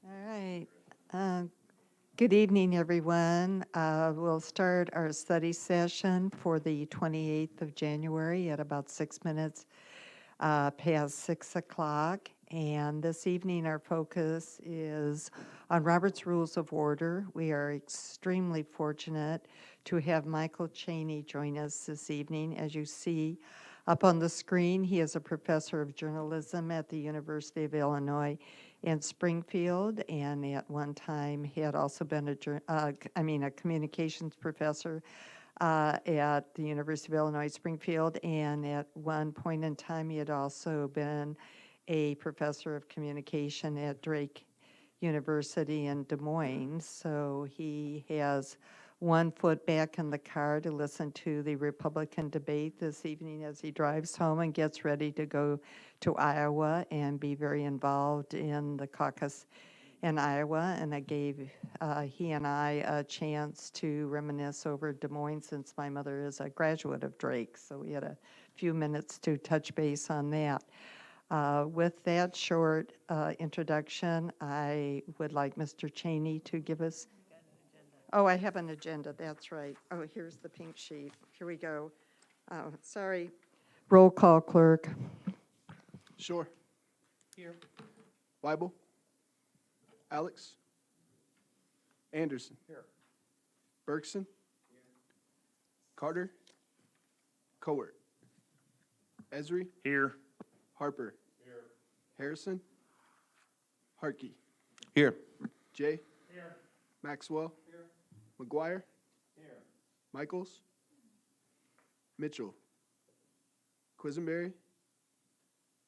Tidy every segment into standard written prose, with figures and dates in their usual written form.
All right. Good evening, everyone. We'll start our study session for the 28th of January at about 6 minutes past 6 o'clock. And this evening, our focus is on Robert's Rules of Order. We are extremely fortunate to have Michael Chaney join us this evening. As you see up on the screen, he is a professor of journalism at the University of Illinois in Springfield, and at one time he had also been a communications professor at the University of Illinois Springfield, and at one point in time he had also been a professor of communication at Drake University in Des Moines. So he has one foot back in the car to listen to the Republican debate this evening as he drives home and gets ready to go to Iowa and be very involved in the caucus in Iowa. And it gave he and I a chance to reminisce over Des Moines, since my mother is a graduate of Drake. So we had a few minutes to touch base on that. With that short introduction, I would like Mr. Chaney to give us. Oh, I have an agenda, that's right. Oh, here's the pink sheet. Here we go. Oh, sorry. Roll call, clerk. Sure. Here. Weibel. Alex. Anderson. Here. Bergson. Here. Carter. Cowart. Esri. Here. Harper. Here. Harrison. Harkey. Here. Jay. Here. Maxwell. Here. McGuire. Here. Michaels. Mitchell. Quisenberry.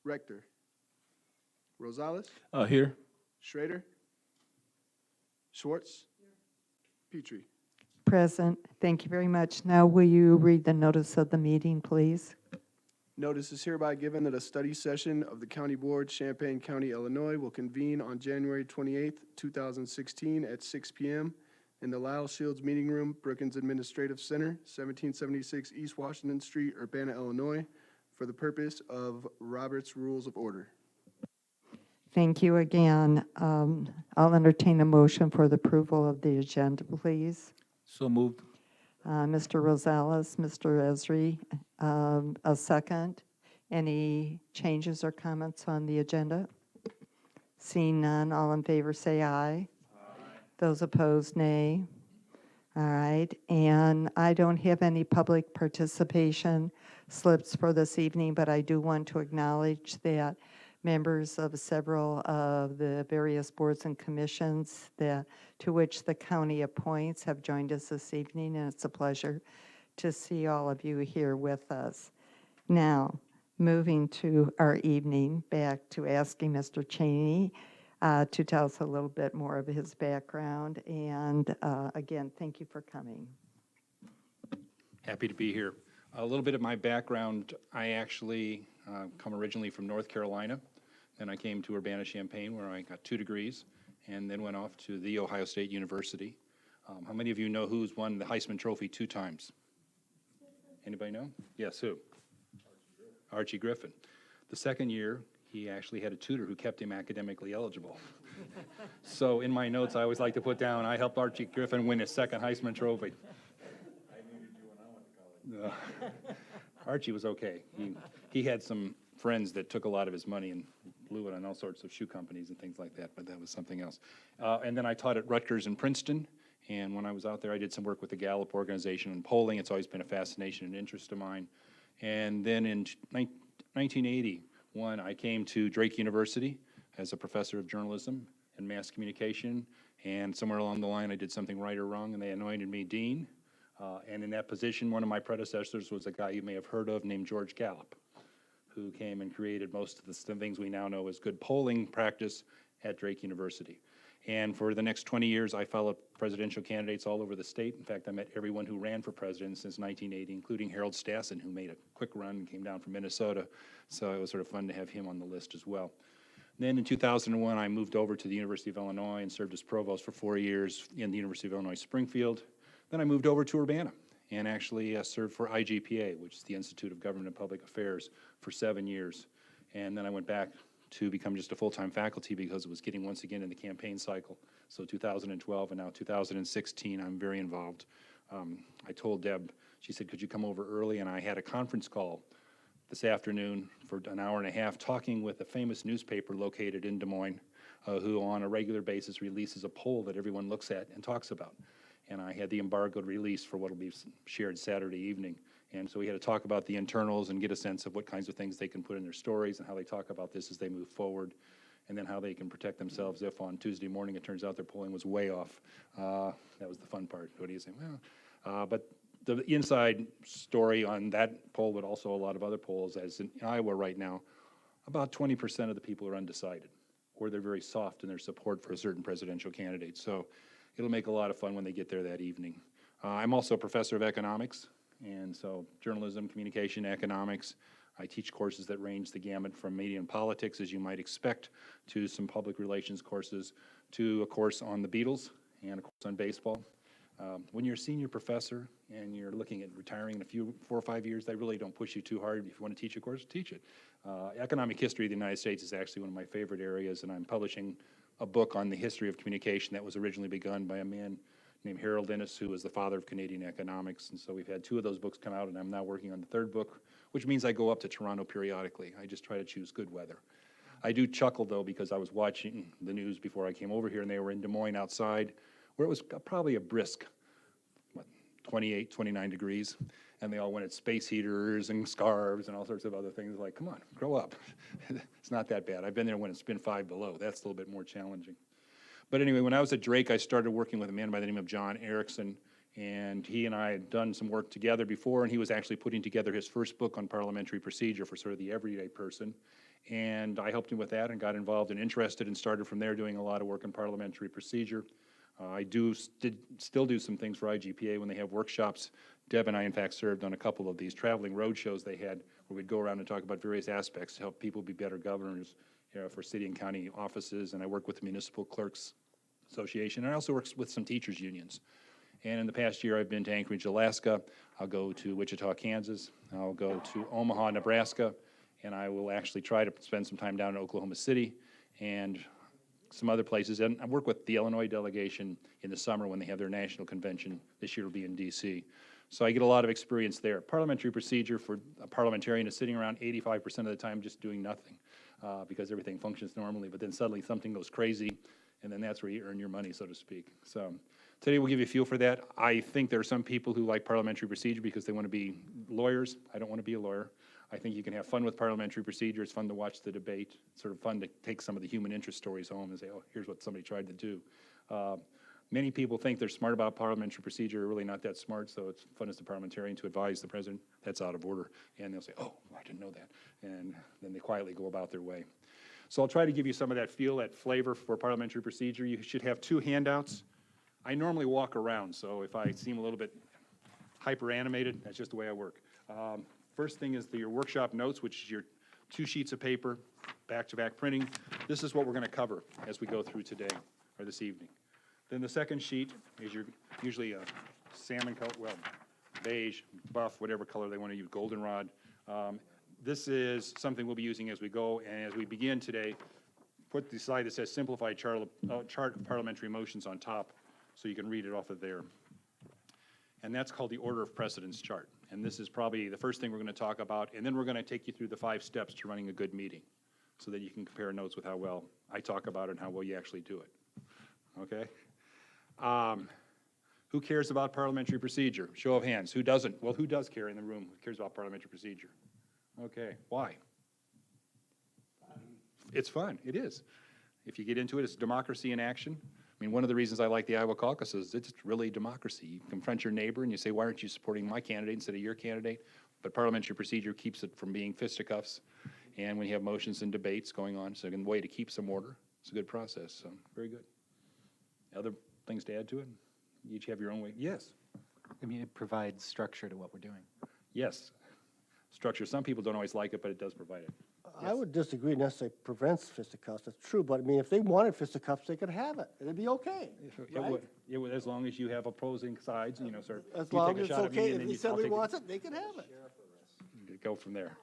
Rector. Rosales. Here. Schrader. Schwartz. Here. Petrie. Present. Thank you very much. Now will you read the notice of the meeting, please? Notice is hereby given that a study session of the County Board, Champaign County, Illinois, will convene on January 28th, 2016 at 6 p.m. in the Lyle Shields Meeting Room, Brookings Administrative Center, 1776 East Washington Street, Urbana, Illinois, for the purpose of Robert's Rules of Order. Thank you again. I'll entertain a motion for the approval of the agenda, please. So moved. Mr. Rosales, Mr. Esri, a second. Any changes or comments on the agenda? Seeing none, all in favor say aye. Aye. Those opposed, nay. All right, and I don't have any public participation slips for this evening, but I do want to acknowledge that members of several of the various boards and commissions to which the county appoints have joined us this evening, and it's a pleasure to see all of you here with us. Now, moving to our evening, back to asking Mr. Chaney to tell us a little bit more of his background, and again, thank you for coming. Happy to be here. A little bit of my background, I actually come originally from North Carolina. Then I came to Urbana-Champaign, where I got 2 degrees, and then went off to The Ohio State University. How many of you know who's won the Heisman Trophy 2 times? Anybody know? Yes, who? Archie Griffin. The second year, he actually had a tutor who kept him academically eligible. So in my notes, I always like to put down, I helped Archie Griffin win his 2nd Heisman Trophy. I needed you when I went to college. Archie was okay. He had some friends that took a lot of his money and blew it on all sorts of shoe companies and things like that, but that was something else. And then I taught at Rutgers and Princeton, and when I was out there, I did some work with the Gallup organization and polling. It's always been a fascination and interest of mine. And then in 1981, I came to Drake University as a professor of journalism and mass communication, and somewhere along the line, I did something right or wrong, and they anointed me dean. And in that position, one of my predecessors was a guy you may have heard of named George Gallup, who came and created most of the things we now know as good polling practice at Drake University. And for the next 20 years, I followed presidential candidates all over the state. In fact, I met everyone who ran for president since 1980, including Harold Stassen, who made a quick run and came down from Minnesota. So it was sort of fun to have him on the list as well. Then in 2001, I moved over to the University of Illinois and served as provost for 4 years in the University of Illinois Springfield. Then I moved over to Urbana and actually served for IGPA, which is the Institute of Government and Public Affairs, for 7 years. And then I went back to become just a full-time faculty because it was getting once again in the campaign cycle. So 2012 and now 2016, I'm very involved. I told Deb, she said, could you come over early? And I had a conference call this afternoon for an hour and a half talking with a famous newspaper located in Des Moines who on a regular basis releases a poll that everyone looks at and talks about. And I had the embargoed release for what will be shared Saturday evening. And so we had to talk about the internals and get a sense of what kinds of things they can put in their stories and how they talk about this as they move forward, and then how they can protect themselves if on Tuesday morning it turns out their polling was way off. That was the fun part. What do you say? Well, but the inside story on that poll, but also a lot of other polls, as in Iowa right now, about 20% of the people are undecided, or they're very soft in their support for a certain presidential candidate. So it'll make a lot of fun when they get there that evening. I'm also a professor of economics, and so journalism, communication, economics. I teach courses that range the gamut from media and politics, as you might expect, to some public relations courses, to a course on the Beatles and a course on baseball. When you're a senior professor and you're looking at retiring in 4 or 5 years, they really don't push you too hard. If you want to teach a course, teach it. Economic history of the United States is actually one of my favorite areas, and I'm publishing a book on the history of communication that was originally begun by a man named Harold Innis, who was the father of Canadian economics. And so we've had 2 of those books come out, and I'm now working on the 3rd book, which means I go up to Toronto periodically. I just try to choose good weather. I do chuckle, though, because I was watching the news before I came over here, and they were in Des Moines outside, where it was probably a brisk 28, 29 degrees, and they all went at space heaters and scarves and all sorts of other things. Like, come on, grow up. It's not that bad. I've been there when it's been 5 below. That's a little bit more challenging. But anyway, when I was at Drake, I started working with a man by the name of John Erickson, and he and I had done some work together before, and he was actually putting together his first book on parliamentary procedure for sort of the everyday person. And I helped him with that and got involved and interested and started from there doing a lot of work on parliamentary procedure. I still do some things for IGPA when they have workshops. Deb and I, in fact, served on a couple of these traveling road shows they had where we'd go around and talk about various aspects to help people be better governors, for city and county offices. And I work with the Municipal Clerks Association. And I also work with some teachers' unions. And in the past year, I've been to Anchorage, Alaska. I'll go to Wichita, Kansas. I'll go to Omaha, Nebraska. And I will actually try to spend some time down in Oklahoma City and some other places. And I work with the Illinois delegation in the summer when they have their national convention. This year will be in D.C. So I get a lot of experience there. Parliamentary procedure for a parliamentarian is sitting around 85% of the time just doing nothing because everything functions normally. But then suddenly something goes crazy, and then that's where you earn your money, so to speak. So today we'll give you a feel for that. I think there are some people who like parliamentary procedure because they want to be lawyers. I don't want to be a lawyer. I think you can have fun with parliamentary procedure. It's fun to watch the debate. It's sort of fun to take some of the human interest stories home and say, oh, here's what somebody tried to do. Many people think they're smart about parliamentary procedure, are really not that smart, so it's fun as a parliamentarian to advise the president that's out of order. And they'll say, oh, I didn't know that. And then they quietly go about their way. So I'll try to give you some of that feel, that flavor for parliamentary procedure. You should have 2 handouts. I normally walk around, so if I seem a little bit hyper animated, that's just the way I work. First thing is your workshop notes, which is your 2 sheets of paper, back-to-back printing. This is what we're going to cover as we go through today, or this evening. Then the second sheet is usually a salmon color, well, beige, buff, whatever color they want to use, goldenrod. This is something we'll be using as we go, and as we begin today, put the slide that says simplified chart of parliamentary motions on top, so you can read it off of there. And that's called the order of precedence chart. And this is probably the first thing we're going to talk about, and then we're going to take you through the 5 steps to running a good meeting so that you can compare notes with how well I talk about it and how well you actually do it. Okay? Who cares about parliamentary procedure? Show of hands. Who doesn't? Well, who does care in the room? Who cares about parliamentary procedure? Okay. Why? It's fun. It is. If you get into it, it's democracy in action. I mean, one of the reasons I like the Iowa caucus is it's really democracy. You confront your neighbor and you say, why aren't you supporting my candidate instead of your candidate? But parliamentary procedure keeps it from being fisticuffs. And when you have motions and debates going on, it's a way to keep some order. It's a good process, so very good. Other things to add to it? You each have your own way. Yes? I mean, it provides structure to what we're doing. Yes. Structure. Some people don't always like it, but it does provide it. I would disagree necessarily prevents fisticuffs. That's true, but I mean, if they wanted fisticuffs, they could have it. It'd be okay, right? It would, as long as you have opposing sides, you know, sort of. As you long take a as it's shot at me okay, and if then the assembly I'll take wants it, they can have it. Go from there.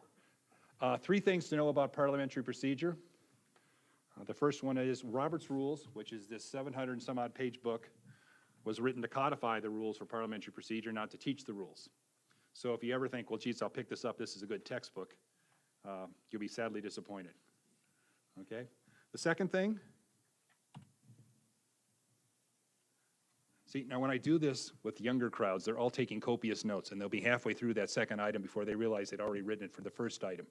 3 things to know about parliamentary procedure. The first one is Robert's Rules, which is this 700 and some odd page book, was written to codify the rules for parliamentary procedure, not to teach the rules. So if you ever think, well, geez, I'll pick this up, this is a good textbook, you'll be sadly disappointed. Okay? The second thing, see, now when I do this with younger crowds, they're all taking copious notes, and they'll be halfway through that second item before they realize they'd already written it for the first item.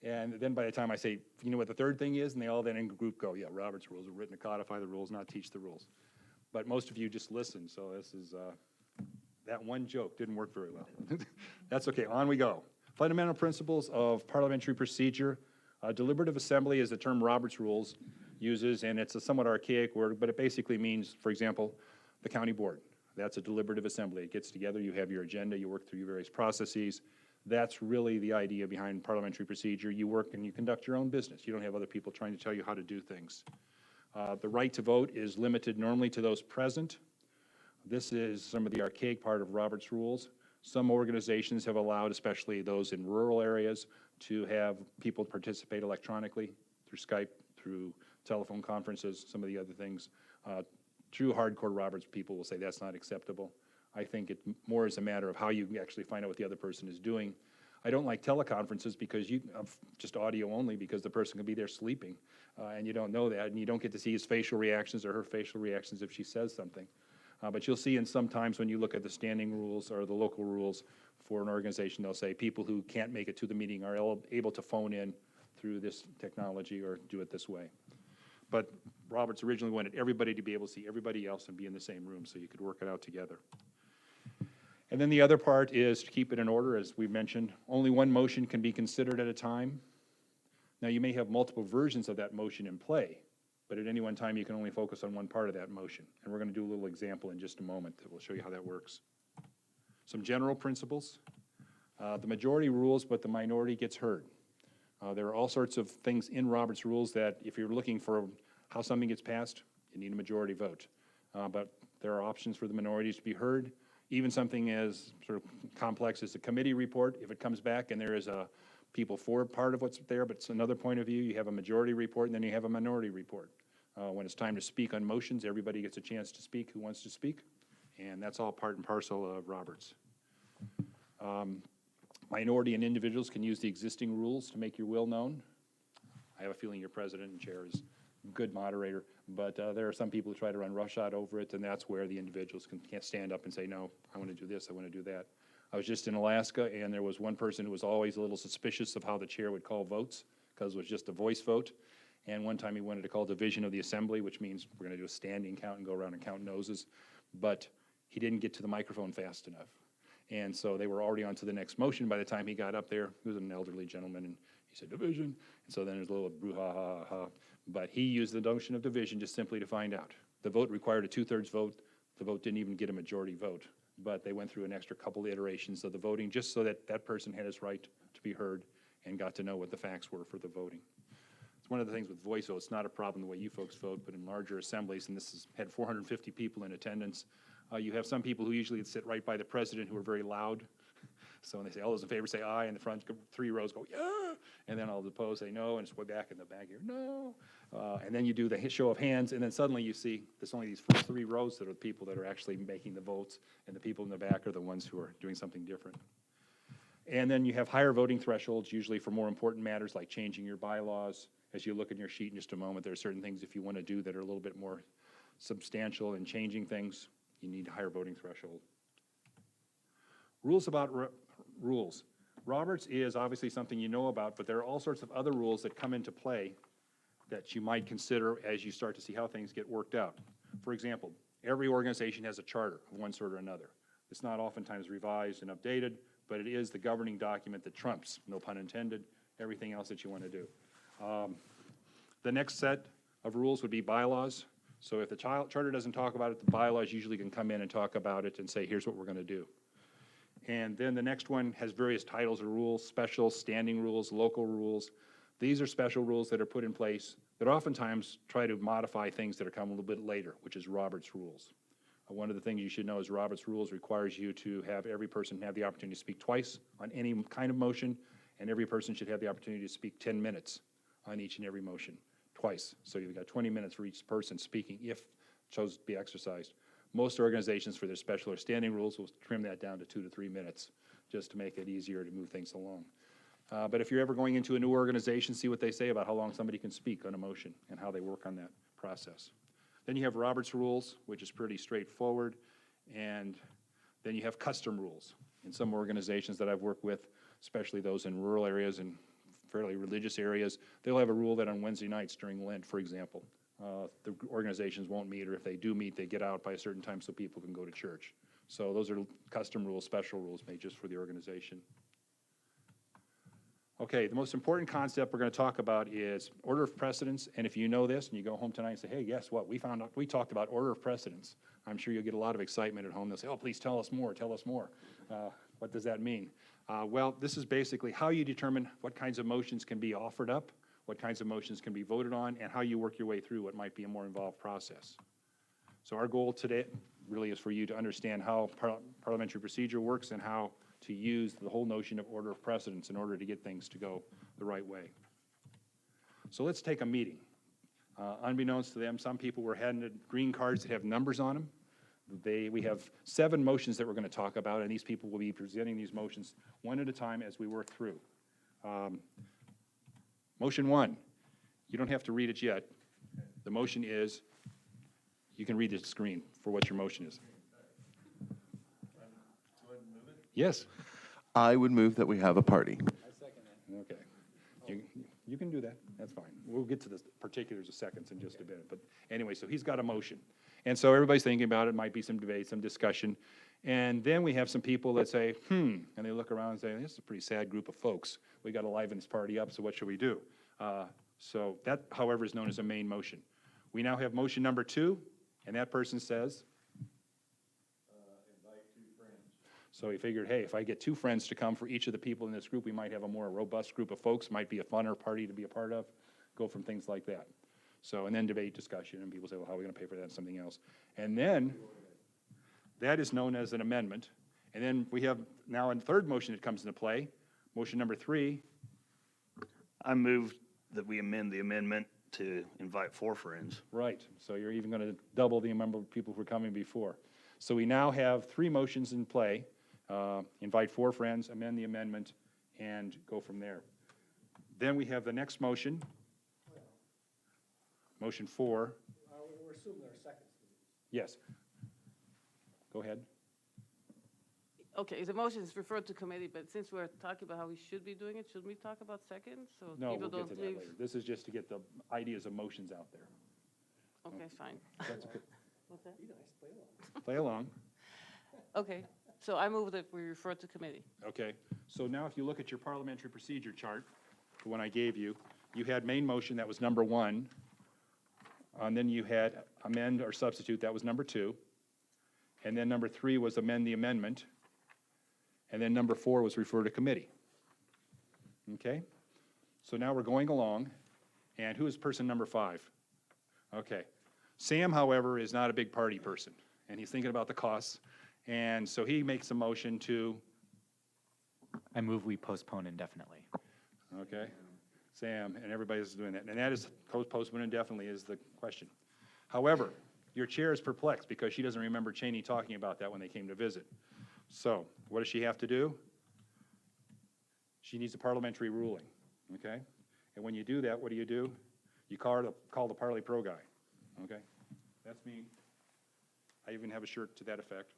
And then by the time I say, you know what the third thing is, and they all then in group go, yeah, Robert's Rules are written to codify the rules, not teach the rules. But most of you just listen, so this is, that one joke didn't work very well. That's okay, on we go. Fundamental principles of parliamentary procedure. Deliberative assembly is the term Robert's Rules uses, and it's a somewhat archaic word, but it basically means, for example, the county board. That's a deliberative assembly. It gets together, you have your agenda, you work through your various processes. That's really the idea behind parliamentary procedure. You work and you conduct your own business. You don't have other people trying to tell you how to do things. The right to vote is limited normally to those present. This is some of the archaic part of Robert's Rules. Some organizations have allowed, especially those in rural areas, to have people participate electronically through Skype, through telephone conferences, some of the other things. True hardcore Roberts people will say that's not acceptable. I think it more is a matter of how you actually find out what the other person is doing. I don't like teleconferences because just audio only, because the person can be there sleeping, and you don't know that, and you don't get to see his facial reactions or her facial reactions if she says something. But you'll see in sometimes when you look at the standing rules or the local rules for an organization, they'll say people who can't make it to the meeting are able to phone in through this technology or do it this way. But Roberts originally wanted everybody to be able to see everybody else and be in the same room so you could work it out together. And then the other part is to keep it in order, as we mentioned. Only one motion can be considered at a time. Now, you may have multiple versions of that motion in play, but at any one time you can only focus on one part of that motion. And we're going to do a little example in just a moment that will show you how that works. Some general principles. The majority rules, but the minority gets heard. There are all sorts of things in Robert's Rules that if you're looking for how something gets passed, you need a majority vote. But there are options for the minorities to be heard. Even something as sort of complex as a committee report, if it comes back and there is a people for part of what's there, but it's another point of view, you have a majority report and then you have a minority report. When it's time to speak on motions, everybody gets a chance to speak who wants to speak, and that's all part and parcel of Roberts. Minority and individuals can use the existing rules to make your will known. I have a feeling your president and chair is a good moderator, but there are some people who try to run roughshod over it, and that's where the individuals can't stand up and say, no, I want to do this, I want to do that. I was just in Alaska, and there was one person who was always a little suspicious of how the chair would call votes, because it was just a voice vote. And one time he wanted to call division of the assembly, which means we're going to do a standing count and go around and count noses, but he didn't get to the microphone fast enough. And so they were already on to the next motion by the time he got up there. He was an elderly gentleman, and he said, division. And so then there's a little brouhaha. But he used the notion of division just simply to find out. The vote required a 2/3 vote. The vote didn't even get a majority vote. But they went through an extra couple of iterations of the voting just so that that person had his right to be heard and got to know what the facts were for the voting. It's one of the things with voice votes, not a problem the way you folks vote, but in larger assemblies, and this has had 450 people in attendance, you have some people who usually sit right by the president who are very loud. So when they say, all those in favor say aye, and the front 3 rows go, yeah, and then all the opposed say no, and it's way back in the back here, no. And then you do the show of hands, and then suddenly you see there's only these first 3 rows that are the people that are actually making the votes, and the people in the back are the ones who are doing something different. And then you have higher voting thresholds, usually for more important matters like changing your bylaws. As you look in your sheet in just a moment, there are certain things if you want to do that are a little bit more substantial in changing things, you need a higher voting threshold. Rules about rules. Roberts is obviously something you know about, but there are all sorts of other rules that come into play that you might consider as you start to see how things get worked out. For example, every organization has a charter of one sort or another. It's not oftentimes revised and updated, but it is the governing document that trumps, no pun intended, everything else that you want to do. The next set of rules would be bylaws. So if the charter doesn't talk about it, the bylaws usually can come in and talk about it and say, here's what we're going to do. And then the next one has various titles of rules, special, standing rules, local rules. These are special rules that are put in place that oftentimes try to modify things that are come a little bit later, which is Robert's Rules. One of the things you should know is Robert's Rules requires you to have every person have the opportunity to speak twice on any kind of motion, and every person should have the opportunity to speak 10 minutes on each and every motion. twice. So you've got 20 minutes for each person speaking if chose to be exercised. Most organizations for their special or standing rules will trim that down to 2 to 3 minutes just to make it easier to move things along. But if you're ever going into a new organization, see what they say about how long somebody can speak on a motion and how they work on that process. Then you have Robert's Rules, which is pretty straightforward, and then you have custom rules. In some organizations that I've worked with, especially those in rural areas and fairly religious areas, they'll have a rule that on Wednesday nights during Lent, for example, the organizations won't meet, or if they do meet, they get out by a certain time so people can go to church. So those are custom rules, special rules made just for the organization. Okay, the most important concept we're going to talk about is order of precedence. And if you know this and you go home tonight and say, hey, guess what? We found out, we talked about order of precedence. I'm sure you'll get a lot of excitement at home. They'll say, oh, please tell us more, tell us more. What does that mean? Well, this is basically how you determine what kinds of motions can be offered up, what kinds of motions can be voted on, and how you work your way through what might be a more involved process. So our goal today really is for you to understand how parliamentary procedure works and how to use the whole notion of order of precedence in order to get things to go the right way. So let's take a meeting. Unbeknownst to them, some people were handed green cards that have numbers on them. We have 7 motions that we're going to talk about, and these people will be presenting these motions one at a time as we work through. Motion 1, you don't have to read it yet. The motion is, you can read the screen for what your motion is. Yes. I would move that we have a party. Okay. You can do that. That's fine. We'll get to the particulars of seconds in just a bit. But anyway, so he's got a motion. And so everybody's thinking about it. Might be some debate, some discussion. And then we have some people that say, and they look around and say, this is a pretty sad group of folks. We got to liven this party up, so what should we do? So that, however, is known as a main motion. We now have motion number 2, and that person says, so he figured, hey, if I get 2 friends to come for each of the people in this group, we might have a more robust group of folks, might be a funner party to be a part of, go from things like that. So, and then debate, discussion, and people say, well, how are we going to pay for that and something else? And then, that is known as an amendment. And then we have now a third motion that comes into play, motion number 3. I move that we amend the amendment to invite 4 friends. Right, so you're even going to double the number of people who were coming before. So we now have 3 motions in play. Invite 4 friends, amend the amendment, and go from there. Then we have the next motion, motion 4. We're assuming there are seconds. Yes. Go ahead. Okay, the motion is referred to committee, but since we're talking about how we should be doing it, should we talk about seconds? So No, people we'll get don't to that leave. later. This is just to get the ideas of motions out there. Okay, fine. That's good. What's that? Play along. Okay, so I move that we refer to committee. Okay, so now if you look at your parliamentary procedure chart, the one I gave you, you had main motion, that was number 1. And then you had amend or substitute, that was number 2. And then number 3 was amend the amendment. And then number 4 was refer to committee. Okay? So now we're going along. And who is person number 5? Okay. Sam, however, is not a big party person, and he's thinking about the costs. And so he makes a motion to, I move we postpone indefinitely. okay, Sam, and everybody's doing that. And that is, postpone indefinitely is the question. However, your chair is perplexed because she doesn't remember Cheney talking about that when they came to visit. So what does she have to do? She needs a parliamentary ruling, okay? And when you do that, what do? You call the Parley Pro guy, okay? That's me. I even have a shirt to that effect.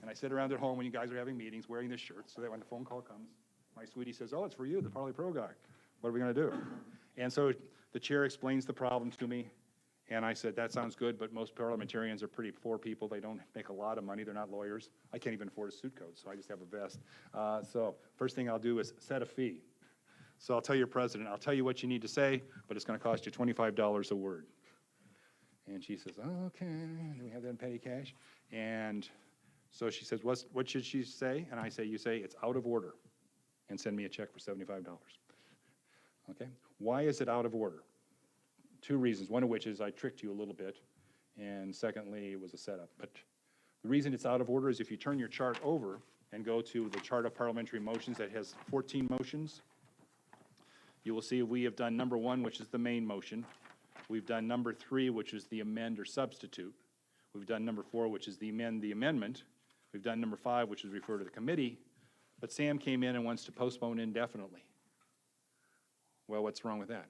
And I sit around at home when you guys are having meetings wearing this shirt so that when the phone call comes, my sweetie says, oh, it's for you, the Parley Pro guy. What are we going to do? And so the chair explains the problem to me, and I said, that sounds good, but most parliamentarians are pretty poor people. They don't make a lot of money. They're not lawyers. I can't even afford a suit coat, so I just have a vest. So first thing I'll do is set a fee. So I'll tell your president, I'll tell you what you need to say, but it's going to cost you $25 a word. And she says, oh, okay, do we have that in petty cash? And so she says, what should she say? And I say, you say it's out of order, and send me a check for $75. Okay? Why is it out of order? 2 reasons, one of which is I tricked you a little bit, and secondly, it was a setup. But the reason it's out of order is if you turn your chart over and go to the chart of parliamentary motions that has 14 motions, you will see we have done number 1, which is the main motion, We've done number 3, which is the amend or substitute. We've done number 4, which is the amend the amendment. We've done number 5, which is refer to the committee. But Sam came in and wants to postpone indefinitely. Well, what's wrong with that?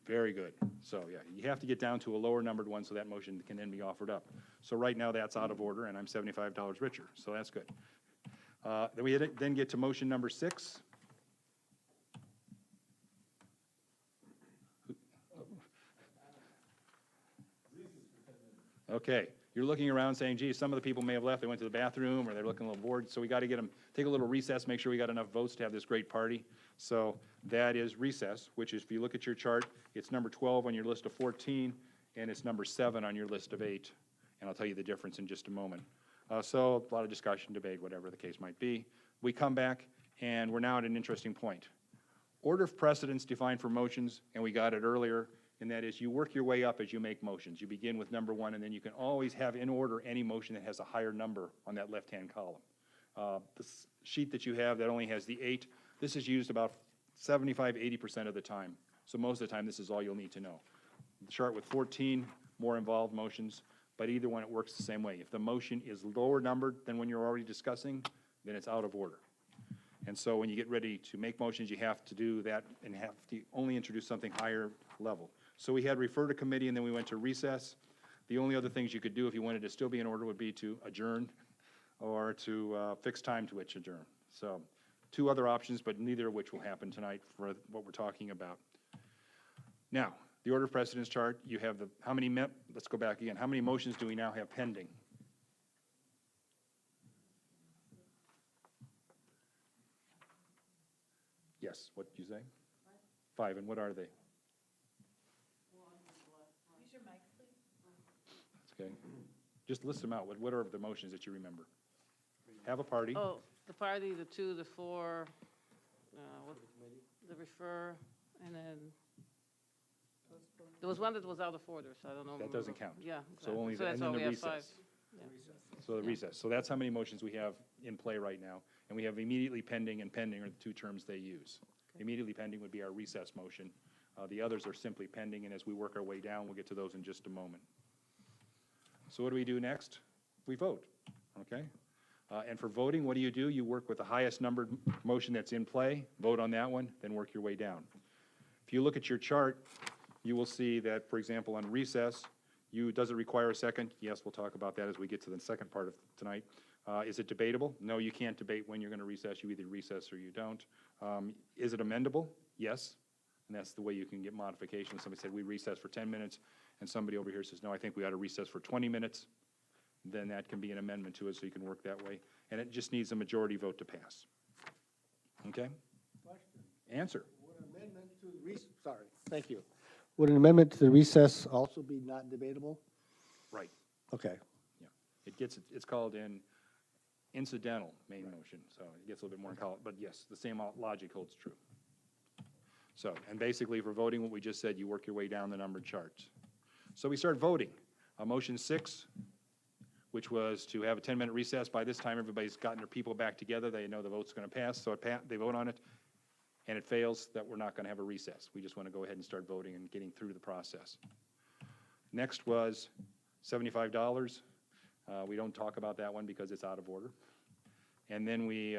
Very good. So, yeah, you have to get down to a lower numbered one so that motion can then be offered up. So right now, that's out of order, and I'm $75 richer, so that's good. Then we then get to motion number 6. Okay, you're looking around saying, gee, some of the people may have left, they went to the bathroom, or they're looking a little bored, so we got to get them, take a little recess, make sure we got enough votes to have this great party. So that is recess, which is, if you look at your chart, it's number 12 on your list of 14, and it's number 7 on your list of 8, and I'll tell you the difference in just a moment. So a lot of discussion, debate, whatever the case might be. We come back, and we're now at an interesting point. Order of precedence defined for motions, and we got it earlier, and that is you work your way up as you make motions. You begin with number 1, and then you can always have in order any motion that has a higher number on that left-hand column. The sheet that you have that only has the 8, this is used about 75–80% of the time. So most of the time, this is all you'll need to know. The chart with 14 more involved motions, but either one, it works the same way. If the motion is lower numbered than when you're already discussing, then it's out of order. And so when you get ready to make motions, you have to do that and have to only introduce something higher level. So we had refer to committee, and then we went to recess. The only other things you could do if you wanted to still be in order would be to adjourn or to fix time to which adjourn. So 2 other options, but neither of which will happen tonight for what we're talking about. Now, the order of precedence chart, you have the, how many, let's go back again. How many motions do we now have pending? Yes, what did you say? 5, and what are they? Use your mic, please. That's okay. Just list them out. What are the motions that you remember? Have a party. Oh, the party, the 2, the 4, the refer, and then there was one that was out of order, so I don't know. That doesn't count. Yeah. So exactly. only So the, that's and then why the we have 5. recess. Yeah. So the recess. So that's how many motions we have in play right now. And we have immediately pending and pending are the 2 terms they use. Immediately pending would be our recess motion. The others are simply pending, and as we work our way down, we'll get to those in just a moment. So what do we do next? We vote, okay? And for voting, what do? You work with the highest numbered motion that's in play, vote on that one, then work your way down. If you look at your chart, you will see that, for example, on recess, does it require a second? Yes, we'll talk about that as we get to the second part of tonight. Is it debatable? No, you can't debate when you're going to recess. You either recess or you don't. Is it amendable? Yes. And that's the way you can get modifications. Somebody said, we recess for 10 minutes, and somebody over here says, no, I think we ought to recess for 20 minutes. Then that can be an amendment to it, so you can work that way. And it just needs a majority vote to pass. Okay? Question. Answer. Would an amendment to the sorry, thank you. Would an amendment to the recess also be not debatable? Right. Okay. Yeah. It's called an incidental main motion, so it gets a little bit more call, but yes, the same logic holds true. So, and basically for voting, what we just said, you work your way down the numbered charts. So we start voting. Motion 6, which was to have a 10-minute recess. By this time, everybody's gotten their people back together. They know the vote's going to pass, so they vote on it, and it fails, that we're not going to have a recess. We just want to go ahead and start voting and getting through the process. Next was $75. We don't talk about that one because it's out of order. And then we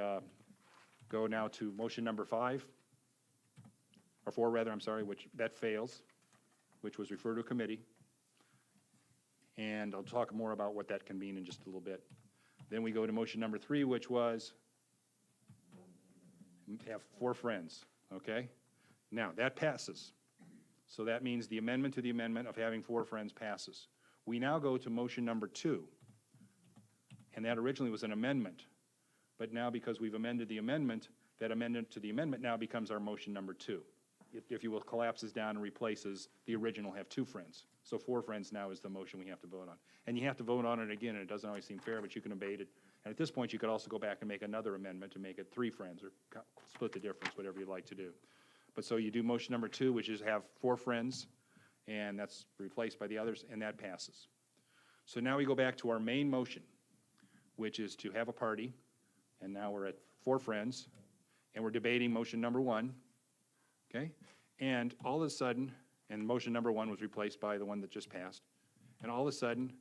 go now to motion number 5, or 4 rather, I'm sorry, which that fails, which was refer to a committee. And I'll talk more about what that can mean in just a little bit. Then we go to motion number 3, which was have 4 friends, okay? Now, that passes. So that means the amendment to the amendment of having 4 friends passes. We now go to motion number 2. And that originally was an amendment. But now because we've amended the amendment, that amendment to the amendment now becomes our motion number 2. If you will, collapses down and replaces the original have 2 friends. So 4 friends now is the motion we have to vote on. And you have to vote on it again, and it doesn't always seem fair, but you can debate it. And at this point, you could also go back and make another amendment to make it 3 friends, or split the difference, whatever you'd like to do. But so you do motion number 2, which is have 4 friends, and that's replaced by the others, and that passes. So now we go back to our main motion, which is to have a party, and now we're at 4 friends, and we're debating motion number 1, okay? And all of a sudden, and motion number 1 was replaced by the one that just passed, and all of a sudden,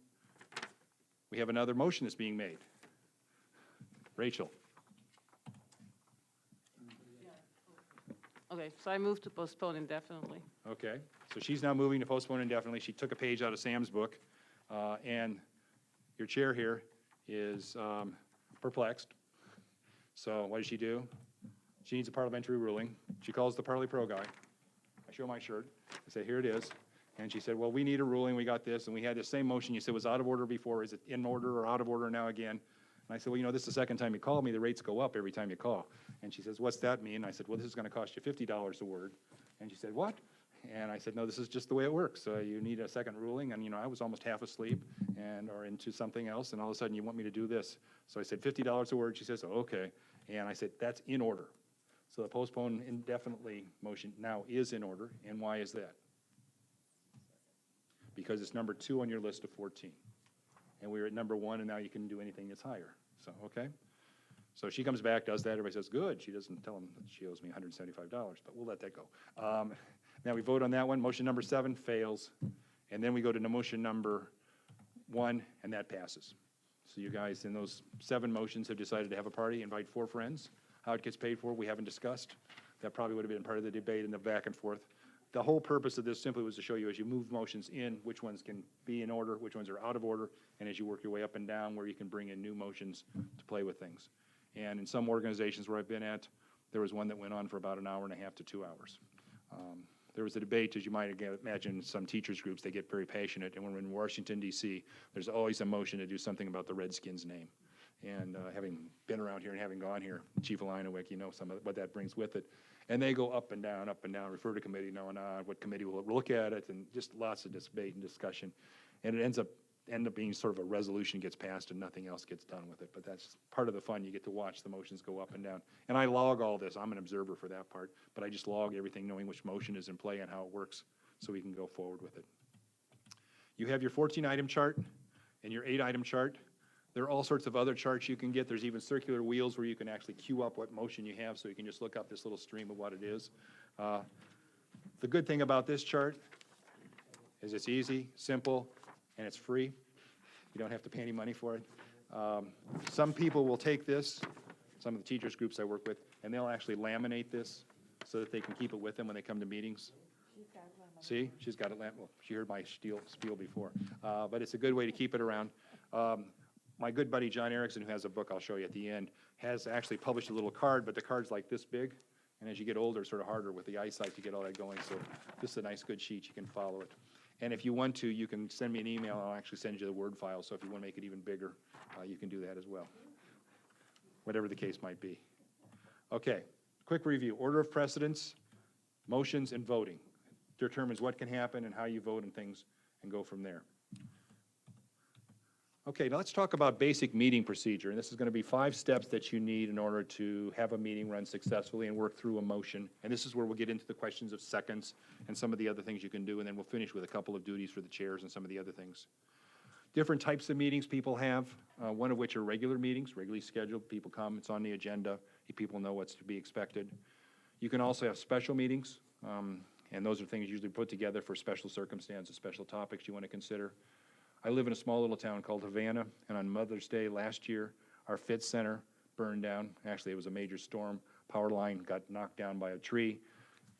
we have another motion that's being made. Rachel? Okay, so I move to postpone indefinitely. Okay, so she's now moving to postpone indefinitely. She took a page out of Sam's book, and your chair here is perplexed. So what does she do? She needs a parliamentary ruling. She calls the Parley Pro guy. I show my shirt. I say, here it is. And she said, well, we need a ruling. We got this. And we had the same motion. You said was out of order before. Is it in order or out of order now again? And I said, well, this is the second time you called me. The rates go up every time you call. And she says, what's that mean? I said, well, this is going to cost you $50 a word. And she said, what? And I said, no, this is just the way it works. You need a second ruling. And, I was almost half asleep or into something else. And all of a sudden, you want me to do this. So I said, $50 a word. She says, oh, okay. And I said, that's in order. So the postpone indefinitely motion now is in order. And why is that? Because it's number 2 on your list of 14. And we were at number 1, and now you can do anything that's higher. So, okay? So she comes back, does that. Everybody says, good. She doesn't tell them that she owes me $175, but we'll let that go. Now we vote on that one. Motion number 7 fails. And then we go to motion number 1, and that passes. So you guys in those 7 motions have decided to have a party, invite 4 friends. How it gets paid for, we haven't discussed. That probably would have been part of the debate and the back and forth. The whole purpose of this simply was to show you as you move motions in, which ones can be in order, which ones are out of order, and as you work your way up and down where you can bring in new motions to play with things. And in some organizations where I've been at, there was one that went on for about an hour and a half to 2 hours. There was a debate, as you might imagine, some teachers groups, they get very passionate, and when we're in Washington, D.C., there's always a motion to do something about the Redskins' name. And having been around here and having gone here, Chief Alinowick, some of what that brings with it. And they go up and down, refer to committee, no, what committee will look at it, and just lots of debate and discussion. And it ends up being sort of a resolution gets passed and nothing else gets done with it. But that's part of the fun. You get to watch the motions go up and down. And I log all this. I'm an observer for that part. But I just log everything, knowing which motion is in play and how it works so we can go forward with it. You have your 14-item chart and your 8-item chart. There are all sorts of other charts you can get. There's even circular wheels where you can actually queue up what motion you have so you can just look up this little stream of what it is. The good thing about this chart is it's easy, simple, and it's free. You don't have to pay any money for it. Some people will take this, some of the teachers groups I work with, and they'll actually laminate this so that they can keep it with them when they come to meetings. See, she's got it. Well, she heard my spiel before. But it's a good way to keep it around. My good buddy John Erickson, who has a book I'll show you at the end, has actually published a little card, but the card's like this big. And as you get older, it's sort of harder with the eyesight to get all that going. So this is a nice, good sheet. You can follow it. And if you want to, you can send me an email. I'll actually send you the Word file. So if you want to make it even bigger, you can do that as well, whatever the case might be. Okay, quick review. Order of precedence, motions, and voting. Determines what can happen and how you vote and things, and go from there. Okay, now let's talk about basic meeting procedure. And this is going to be 5 steps that you need in order to have a meeting run successfully and work through a motion. And this is where we'll get into the questions of seconds and some of the other things you can do. And then we'll finish with a couple of duties for the chairs and some of the other things. Different types of meetings people have, one of which are regular meetings, regularly scheduled. People come, it's on the agenda. People know what's to be expected. You can also have special meetings. And those are things usually put together for special circumstances, special topics you want to consider. I live in a small little town called Havana, and on Mother's Day last year, our Fit Center burned down. Actually, it was a major storm. Power line got knocked down by a tree.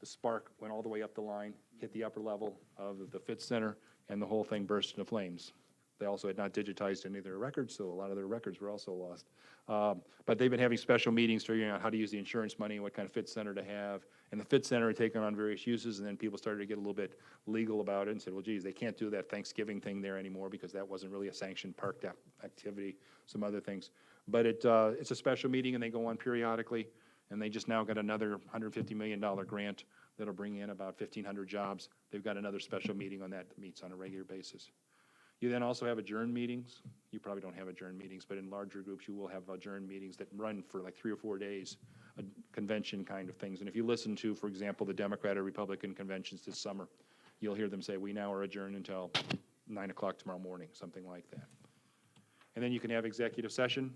The spark went all the way up the line, hit the upper level of the Fit Center, and the whole thing burst into flames. They also had not digitized any of their records, so a lot of their records were also lost. But they've been having special meetings figuring out how to use the insurance money, what kind of Fit Center to have. And the Fit Center had taken on various uses, and then people started to get a little bit legal about it and said, well, geez, they can't do that Thanksgiving thing there anymore because that wasn't really a sanctioned park activity, some other things. But it's a special meeting, and they go on periodically, and they just now got another $150 million grant that'll bring in about 1,500 jobs. They've got another special meeting on that meets on a regular basis. You then also have adjourned meetings. You probably don't have adjourned meetings, but in larger groups, you will have adjourned meetings that run for like 3 or 4 days, a convention kind of things. And if you listen to, for example, the Democrat or Republican conventions this summer, you'll hear them say, we now are adjourned until 9 o'clock tomorrow morning, something like that. And then you can have executive session.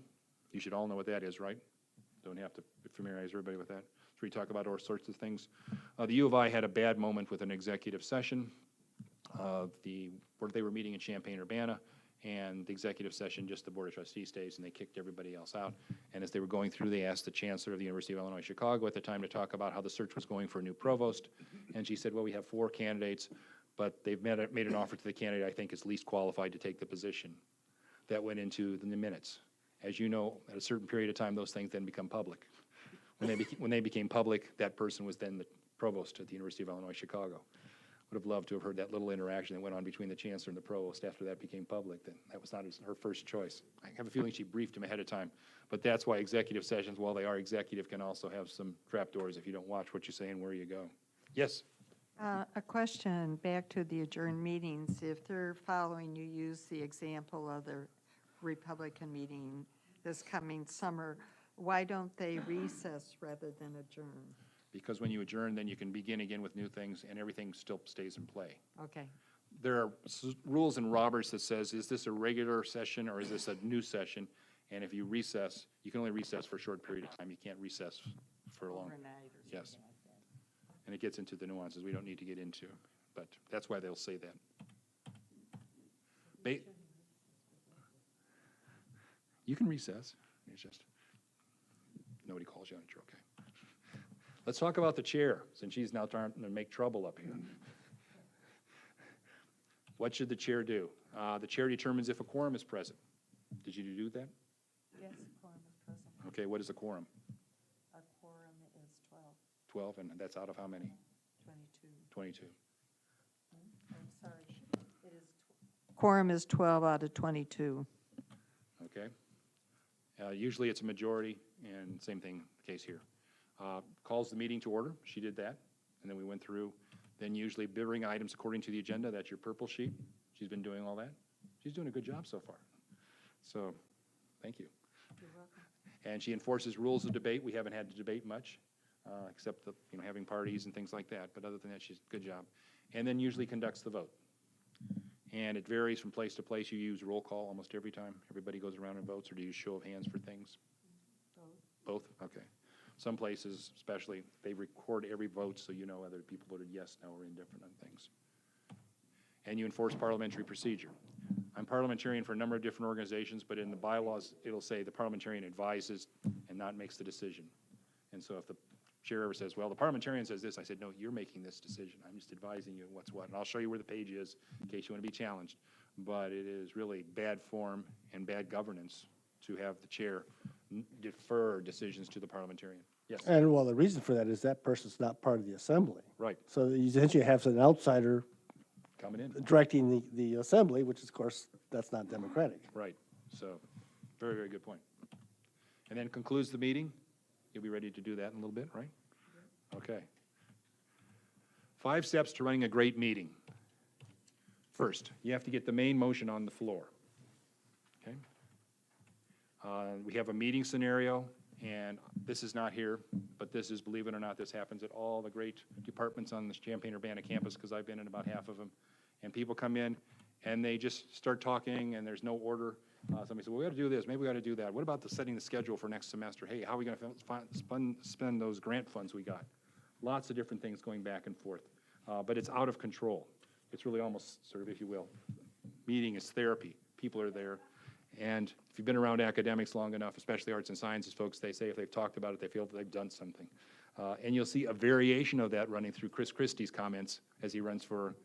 You should all know what that is, right? Don't have to, familiarize everybody with that. So we talk about all sorts of things. The U of I had a bad moment with an executive session. Where they were meeting in Champaign-Urbana, and the executive session, just the Board of Trustees stays, and they kicked everybody else out. And as they were going through, they asked the Chancellor of the University of Illinois Chicago at the time to talk about how the search was going for a new provost. And she said, well, we have 4 candidates, but they've made an offer to the candidate I think is least qualified to take the position. That went into the minutes. As you know, at a certain period of time, those things then become public. When they became public, that person was then the provost at the University of Illinois Chicago. Would have loved to have heard that little interaction that went on between the chancellor and the provost after that became public. That was not her first choice. I have a feeling she briefed him ahead of time. But that's why executive sessions, while they are executive, can also have some trapdoors if you don't watch what you say and where you go. Yes? A question back to the adjourned meetings. If they're following, you use the example of the Republican meeting this coming summer, why don't they recess rather than adjourn? Because when you adjourn, then you can begin again with new things, and everything still stays in play. Okay. There are rules in Roberts that says, is this a regular session or is this a new session? And if you recess, you can only recess for a short period of time. You can't recess for a long. Overnight or Yes. something like that. And it gets into the nuances we don't need to get into, but that's why they'll say that. You can recess. It's just, nobody calls you on it, you're okay. Let's talk about the chair, since she's now trying to make trouble up here. What should the chair do? The chair determines if a quorum is present. Did you do that? Yes, quorum is present. Okay, what is a quorum? A quorum is 12, 12, and that's out of how many? 22. 22. I'm sorry. It is. Quorum is 12 out of 22. Okay. Usually it's a majority, and same thing, the case here. Calls the meeting to order. She did that. And then we went through. Then usually bring items according to the agenda. That's your purple sheet. She's been doing all that. She's doing a good job so far. So, thank you. You're welcome. And she enforces rules of debate. We haven't had to debate much, except the, having parties and things like that. But other than that, she's good job. And then usually conducts the vote. And it varies from place to place. You use roll call almost every time. Everybody goes around and votes, or do you use show of hands for things? Both? Okay. Some places, especially, they record every vote so you know whether people voted yes, no, or indifferent on things. And you enforce parliamentary procedure. I'm parliamentarian for a number of different organizations, but in the bylaws, it'll say the parliamentarian advises and not makes the decision. And so if the chair ever says, well, the parliamentarian says this, I said, no, you're making this decision. I'm just advising you what's what. And I'll show you where the page is in case you want to be challenged. But it is really bad form and bad governance to have the chair defer decisions to the parliamentarian. Yes. And well, the reason for that is that person's not part of the assembly. Right. So you essentially have an outsider Coming in. directing the assembly, which is, of course, that's not democratic. Right. So, very, very good point. And then concludes the meeting. You'll be ready to do that in a little bit, right? Okay. 5 steps to running a great meeting. First, you have to get the main motion on the floor. Okay? We have a meeting scenario, and this is not here, but this is, believe it or not, this happens at all the great departments on the Champaign-Urbana campus, because I've been in about half of them. And people come in, and they just start talking, and there's no order. Somebody says, well, we got to do this, maybe we got to do that. What about setting the schedule for next semester? Hey, how are we going to spend those grant funds we got? Lots of different things going back and forth. But it's out of control. It's really almost sort of, if you will, meeting is therapy. People are there. And if you've been around academics long enough, especially arts and sciences folks, they say if they've talked about it, they feel that they've done something. And you'll see a variation of that running through Chris Christie's comments as he runs for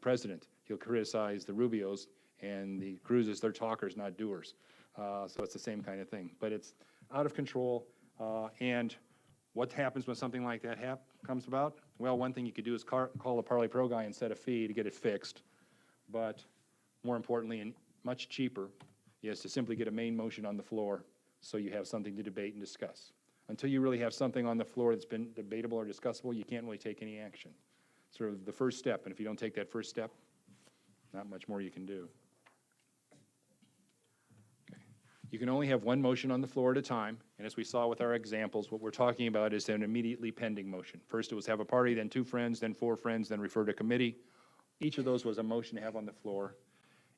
president. He'll criticize the Rubios and the Cruzes. They're talkers, not doers. So it's the same kind of thing. But it's out of control. And what happens when something like that comes about? Well, one thing you could do is call a Parley Pro guy and set a fee to get it fixed. But more importantly, and much cheaper, is to simply get a main motion on the floor so you have something to debate and discuss. Until you really have something on the floor that's been debatable or discussable, you can't really take any action. Sort of the first step, and if you don't take that first step, not much more you can do. Okay. You can only have one motion on the floor at a time, and as we saw with our examples, what we're talking about is an immediately pending motion. First it was have a party, then 2 friends, then 4 friends, then refer to committee. Each of those was a motion to have on the floor,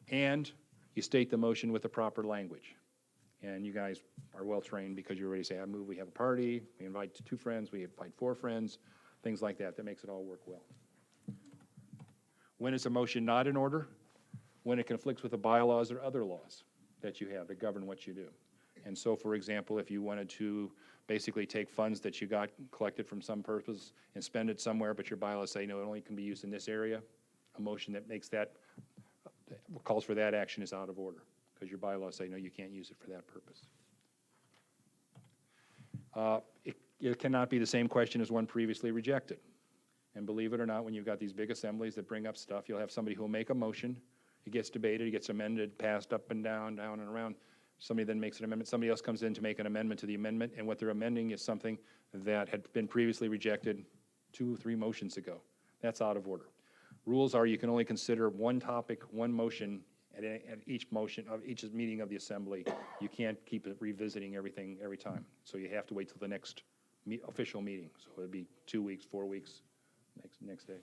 and you state the motion with the proper language. And you guys are well-trained because you already say, I move, we have a party, we invite 2 friends, we invite 4 friends, things like that. That makes it all work well. When is a motion not in order? When it conflicts with the bylaws or other laws that you have that govern what you do. And so, for example, if you wanted to basically take funds that you got collected from some purpose and spend it somewhere, but your bylaws say, no, it only can be used in this area, a motion that makes that, calls for that action is out of order, because your bylaws say, no, you can't use it for that purpose. It cannot be the same question as one previously rejected. And believe it or not, when you've got these big assemblies that bring up stuff, you'll have somebody who will make a motion, it gets debated, it gets amended, passed up and down, down and around. Somebody then makes an amendment, somebody else comes in to make an amendment to the amendment, and what they're amending is something that had been previously rejected 2 or 3 motions ago. That's out of order. Rules are you can only consider one topic, one motion at each motion of each meeting of the assembly. You can't keep revisiting everything every time. So you have to wait till the next official meeting. So it'd be 2 weeks, 4 weeks, next day.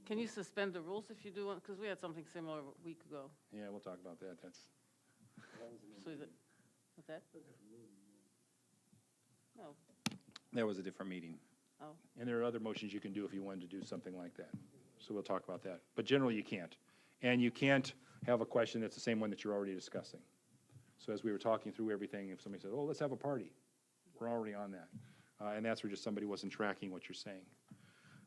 Can you suspend the rules if you do one? Because we had something similar a week ago. Yeah, we'll talk about that. That's, So is it, what's that? No, that was a different meeting. oh, And there are other motions you can do if you wanted to do something like that. So we'll talk about that. But generally, you can't. And you can't have a question that's the same one that you're already discussing. So as we were talking through everything, if somebody said, oh, let's have a party, we're already on that. And that's where just somebody wasn't tracking what you're saying.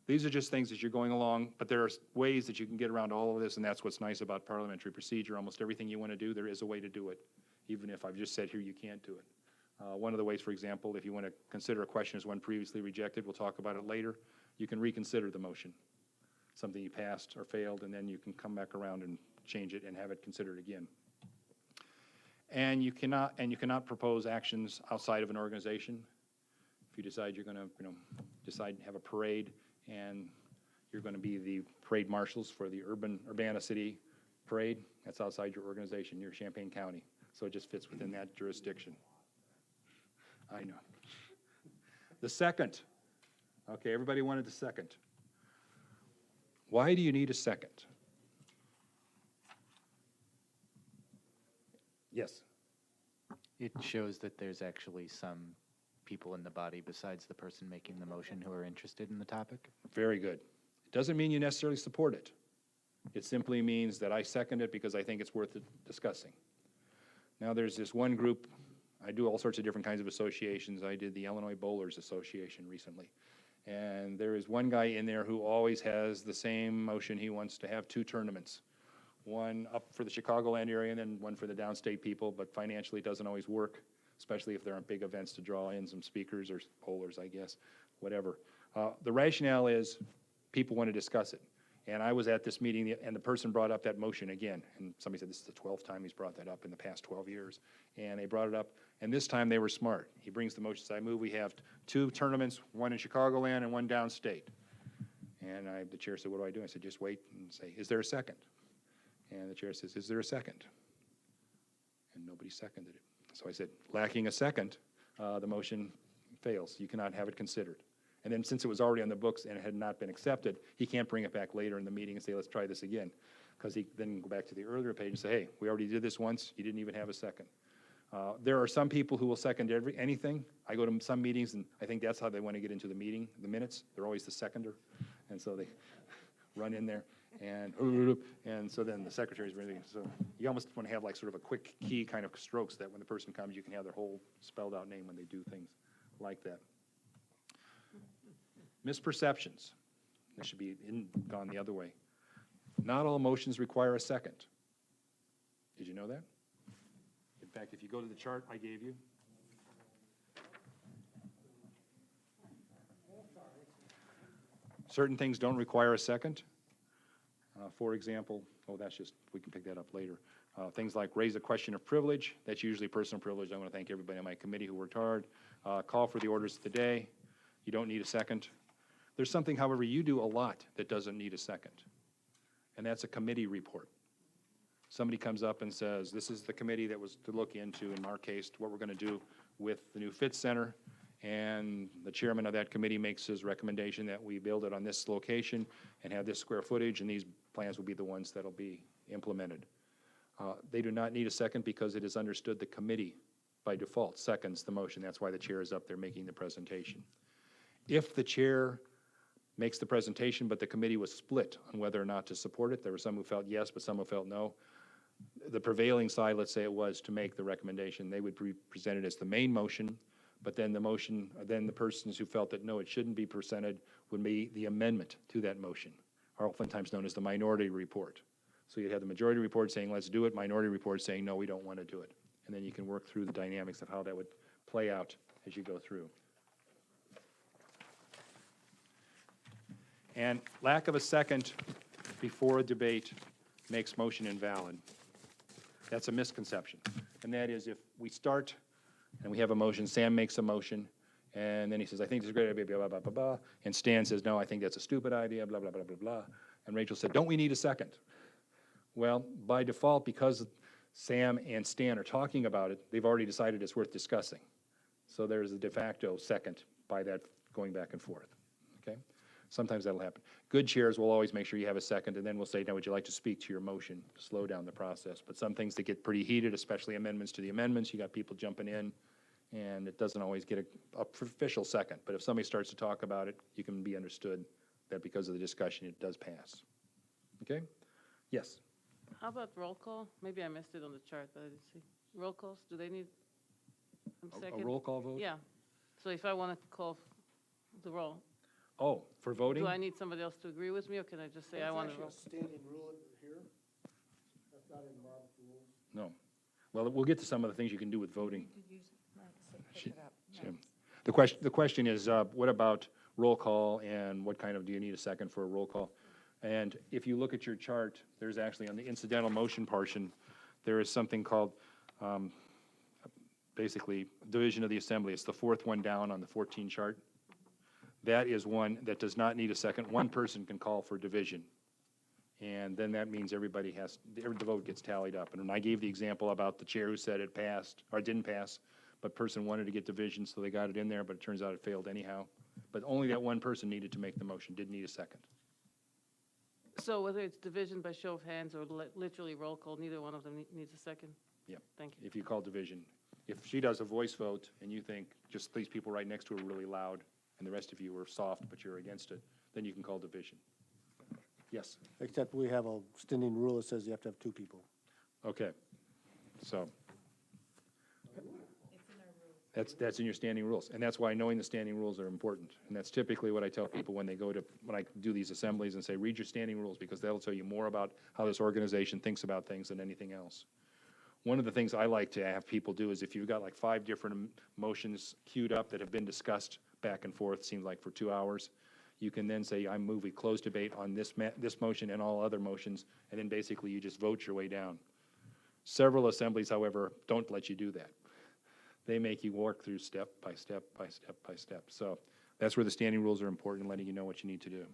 These are just things that you're going along, but there are ways that you can get around all of this, and that's what's nice about parliamentary procedure. Almost everything you want to do, there is a way to do it, even if I've just said here you can't do it. One of the ways, for example, if you want to consider a question as one previously rejected, we'll talk about it later, you can reconsider the motion. Something you passed or failed, and then you can come back around and change it and have it considered again. And you cannot propose actions outside of an organization. If you decide you're going to, decide to have a parade, and you're going to be the parade marshals for the Urbana City Parade, that's outside your organization, you're Champaign County. So it just fits within that jurisdiction. I know. The second. Okay, everybody wanted the second. Why do you need a second? Yes. It shows that there's actually some people in the body besides the person making the motion who are interested in the topic. Very good. It doesn't mean you necessarily support it. It simply means that I second it because I think it's worth discussing. Now, there's this one group, I do all sorts of different kinds of associations. I did the Illinois Bowlers Association recently. And there is one guy in there who always has the same motion. He wants to have 2 tournaments. One up for the Chicagoland area and then one for the downstate people, but financially it doesn't always work, especially if there aren't big events to draw in some speakers or bowlers, I guess, whatever. The rationale is people want to discuss it. And I was at this meeting, and the person brought up that motion again. And somebody said, this is the 12th time he's brought that up in the past 12 years. And they brought it up, and this time they were smart. He brings the motion, says, I move we have 2 tournaments, one in Chicagoland and one downstate. And the chair said, what do I do? I said, just wait and say, is there a second? And the chair says, is there a second? And nobody seconded it. So I said, lacking a second, the motion fails. You cannot have it considered. And then since it was already on the books and it had not been accepted, he can't bring it back later in the meeting and say, let's try this again. Because he then can go back to the earlier page and say, hey, we already did this once. You didn't even have a second. There are some people who will second anything. I go to some meetings, and I think that's how they want to get into the meeting, the minutes. They're always the seconder. And so they run in there, and so then the secretary's ready. So you almost want to have like sort of a quick key kind of strokes that when the person comes, you can have their whole spelled out name when they do things like that. Misperceptions. This should be gone the other way. Not all motions require a second. Did you know that? In fact, if you go to the chart I gave you, certain things don't require a second. For example, that's just, we can pick that up later. Things like raise a question of privilege. That's usually personal privilege. I want to thank everybody on my committee who worked hard. Call for the orders of the day. You don't need a second. There's something, however, you do a lot that doesn't need a second, and that's a committee report. Somebody comes up and says, this is the committee that was to look into, in our case, what we're going to do with the new Fit Center, and the chairman of that committee makes his recommendation that we build it on this location and have this square footage, and these plans will be the ones that'll be implemented. They do not need a second because it is understood the committee by default seconds the motion. That's why the chair is up there making the presentation. If the chair makes the presentation, but the committee was split on whether or not to support it, there were some who felt yes, but some who felt no. The prevailing side, let's say it was to make the recommendation, they would present it as the main motion, but then the persons who felt that no, it shouldn't be presented would be the amendment to that motion, or oftentimes known as the minority report. So you'd have the majority report saying, let's do it, minority report saying, no, we don't want to do it. And then you can work through the dynamics of how that would play out as you go through. And lack of a second before a debate makes motion invalid. That's a misconception. And that is if we start and we have a motion, Sam makes a motion, and then he says, I think this is a great idea, blah, blah, blah, blah, blah. And Stan says, no, I think that's a stupid idea, blah, blah, blah, blah, blah. And Rachel said, don't we need a second? Well, by default, because Sam and Stan are talking about it, they've already decided it's worth discussing. So there's a de facto second by that going back and forth, okay? Sometimes that'll happen. Good chairs will always make sure you have a second, and then we'll say, now, would you like to speak to your motion to slow down the process? But some things that get pretty heated, especially amendments to the amendments, you got people jumping in, and it doesn't always get a official second. But if somebody starts to talk about it, you can be understood that because of the discussion, it does pass. Okay? Yes? How about roll call? Maybe I missed it on the chart, but I didn't see. Roll calls, do they need a second? A roll call vote? Yeah. So if I wanted to call the roll, Oh, for voting? do I need somebody else to agree with me, or can I just say I want to roll? standing rule here. That's not in Robert's rules. No. Well, we'll get to some of the things you can do with voting. The question is, what about roll call, and what kind of, do you need a second for a roll call? And if you look at your chart, there's actually on the incidental motion portion, there is something called basically division of the assembly. It's the fourth one down on the 14 chart. That is one that does not need a second. One person can call for division. And then that means everybody the vote gets tallied up. And I gave the example about the chair who said it passed, or didn't pass, but person wanted to get division, so they got it in there, but it turns out it failed anyhow. But only that one person needed to make the motion, didn't need a second. So whether it's division by show of hands or literally roll call, neither one of them needs a second? Yep. Thank you. If you call division. If she does a voice vote and you think just these people right next to her are really loud and the rest of you are soft but you're against it, then you can call division. Yes? Except we have a standing rule that says you have to have two people. Okay. So that's in your standing rules. And that's why knowing the standing rules are important. And that's typically what I tell people when I do these assemblies and say, read your standing rules, because that'll tell you more about how this organization thinks about things than anything else. One of the things I like to have people do is if you've got like 5 different motions queued up that have been discussed back and forth, seems like for 2 hours, you can then say, I move we close debate on this motion and all other motions, and then basically you just vote your way down. Several assemblies, however, don't let you do that. They make you work through step by step by step by step. So that's where the standing rules are important, letting you know what you need to do.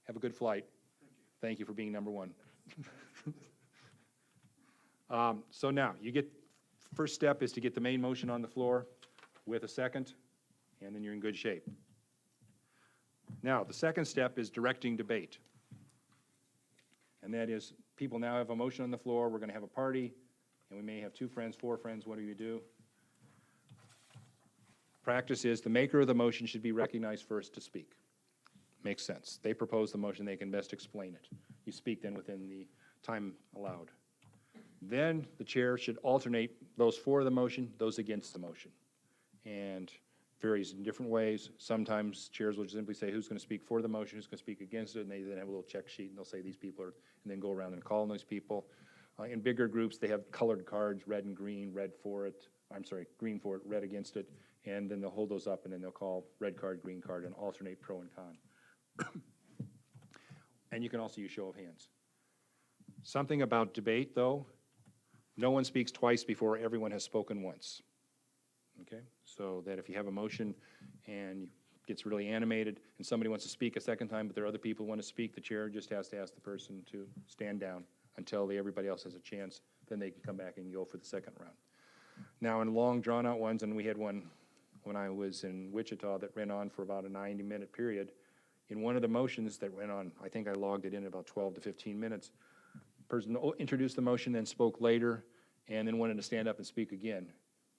Have a good flight. Thank you for being number one. So now, first step is to get the main motion on the floor with a second, and then you're in good shape. Now, the second step is directing debate. And that is, people now have a motion on the floor, we're going to have a party, and we may have 2 friends, 4 friends, what do you do? Practice is the maker of the motion should be recognized first to speak. Makes sense. They propose the motion, they can best explain it. You speak then within the time allowed. Then the chair should alternate those for the motion, those against the motion. And varies in different ways. Sometimes chairs will simply say who's going to speak for the motion, who's going to speak against it, and they then have a little check sheet, and they'll say these people are, and then go around and call on those people. In bigger groups, they have colored cards, red and green, red for it, green for it, red against it, and then they'll hold those up, and then they'll call red card, green card, and alternate pro and con. And you can also use show of hands. Something about debate, though, no one speaks twice before everyone has spoken once. Okay, so that if you have a motion and it gets really animated and somebody wants to speak a second time, but there are other people who want to speak, the chair just has to ask the person to stand down until everybody else has a chance. Then they can come back and go for the second round. Now, in long, drawn-out ones, and we had one when I was in Wichita that ran on for about a 90-minute period, in one of the motions that went on, I think I logged it in about 12 to 15 minutes, person introduced the motion, then spoke later, and then wanted to stand up and speak again.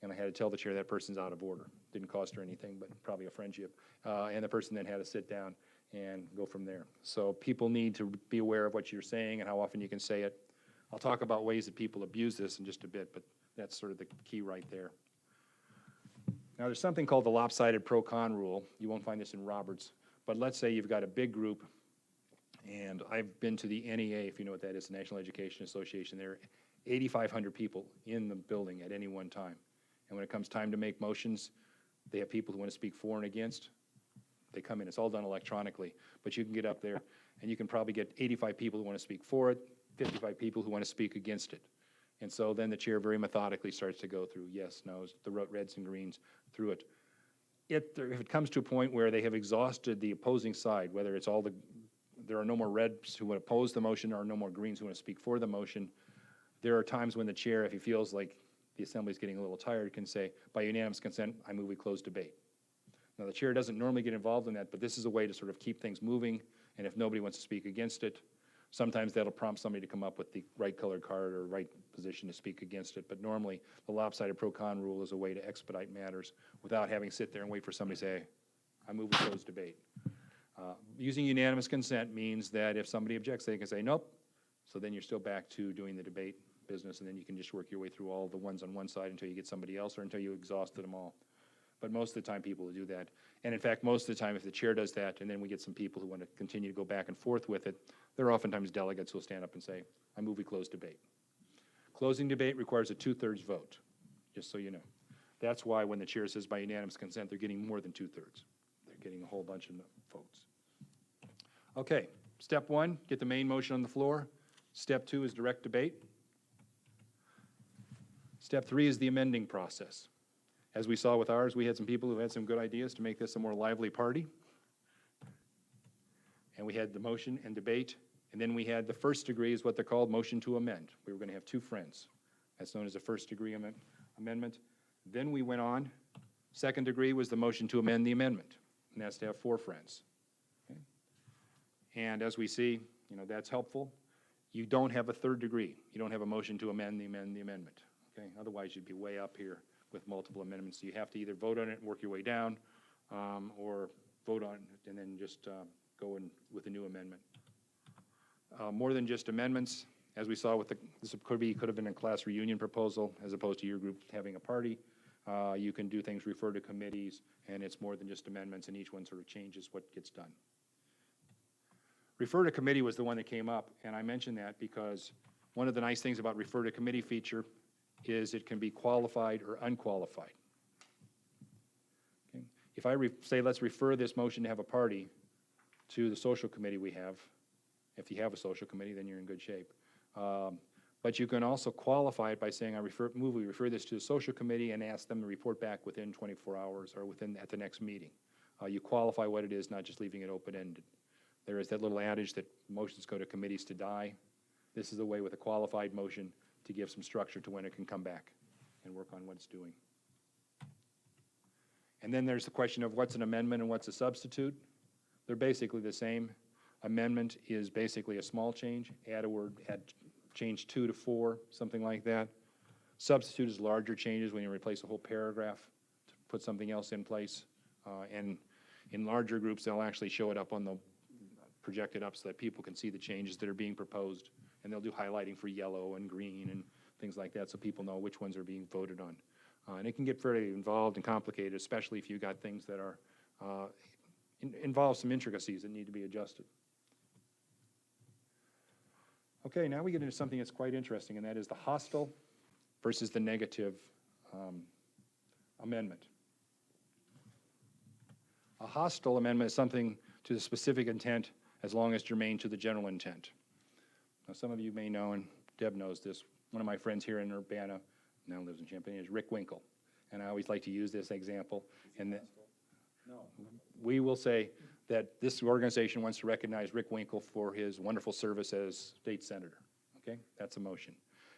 And I had to tell the chair that person's out of order. Didn't cost her anything, but probably a friendship. And the person then had to sit down and go from there. So people need to be aware of what you're saying and how often you can say it. I'll talk about ways that people abuse this in just a bit, but that's sort of the key right there. Now, there's something called the lopsided pro-con rule. You won't find this in Roberts, but let's say you've got a big group, and I've been to the NEA, if you know what that is, the National Education Association. There are 8,500 people in the building at any one time. And when it comes time to make motions, they have people who want to speak for and against. They come in. It's all done electronically. But you can get up there, and you can probably get 85 people who want to speak for it, 55 people who want to speak against it. And so then the chair very methodically starts to go through yes, no's, the reds and greens through it. If it comes to a point where they have exhausted the opposing side, whether it's there are no more reds who would oppose the motion or no more greens who want to speak for the motion, there are times when the chair, if he feels like the assembly's getting a little tired, can say, by unanimous consent, I move we close debate. Now, the chair doesn't normally get involved in that, but this is a way to sort of keep things moving, and if nobody wants to speak against it, sometimes that'll prompt somebody to come up with the right colored card or right position to speak against it, but normally the lopsided pro-con rule is a way to expedite matters without having to sit there and wait for somebody to say, I move we close debate. Using unanimous consent means that if somebody objects, they can say, nope, so then you're still back to doing the debate business, and then you can just work your way through all the ones on one side until you get somebody else or until you exhausted them all. But most of the time, people will do that. And in fact, most of the time, if the chair does that, and then we get some people who want to continue to go back and forth with it, there are oftentimes delegates who will stand up and say, I move we close debate. Closing debate requires a 2/3 vote, just so you know. That's why when the chair says by unanimous consent, they're getting more than 2/3. They're getting a whole bunch of votes. Okay, step one, get the main motion on the floor. Step two is direct debate. Step three is the amending process. As we saw with ours, we had some people who had some good ideas to make this a more lively party. And we had the motion and debate, and then we had the first degree is what they're called, motion to amend. We were going to have two friends. That's known as a first degree amendment. Then we went on. Second degree was the motion to amend the amendment, and that's to have 4 friends. Okay? And as we see, that's helpful. You don't have a third degree. You don't have a motion to amend the amendment. Okay? Otherwise, you'd be way up here with multiple amendments. So you have to either vote on it and work your way down, or vote on it and then just go in with a new amendment. More than just amendments, as we saw with this could have been a class reunion proposal as opposed to your group having a party. You can do things, refer to committees, and it's more than just amendments, and each one sort of changes what gets done. Refer to committee was the one that came up, and I mentioned that because one of the nice things about refer to committee feature is it can be qualified or unqualified. Okay? If I say let's refer this motion to have a party to the social committee we have, if you have a social committee, then you're in good shape. But you can also qualify it by saying we refer this to the social committee and ask them to report back within 24 hours or at the next meeting. You qualify what it is, not just leaving it open-ended. There is that little adage that motions go to committees to die. This is a way with a qualified motion to give some structure to when it can come back and work on what it's doing. And then there's the question of what's an amendment and what's a substitute. They're basically the same. Amendment is basically a small change, add a word, change 2 to 4, something like that. Substitute is larger changes when you replace a whole paragraph to put something else in place. And in larger groups, they'll actually show it up on the projected up so that people can see the changes that are being proposed. And they'll do highlighting for yellow and green and things like that so people know which ones are being voted on. And it can get fairly involved and complicated, especially if you've got things that are involve some intricacies that need to be adjusted. Okay, now we get into something that's quite interesting, and that is the hostile versus the negative amendment. A hostile amendment is something to the specific intent as long as germane to the general intent. Now, some of you may know, and Deb knows this, one of my friends here in Urbana, now lives in Champaign, is Rick Winkle. And I always like to use this example. And that we will say that this organization wants to recognize Rick Winkle for his wonderful service as state senator. Okay, that's a motion.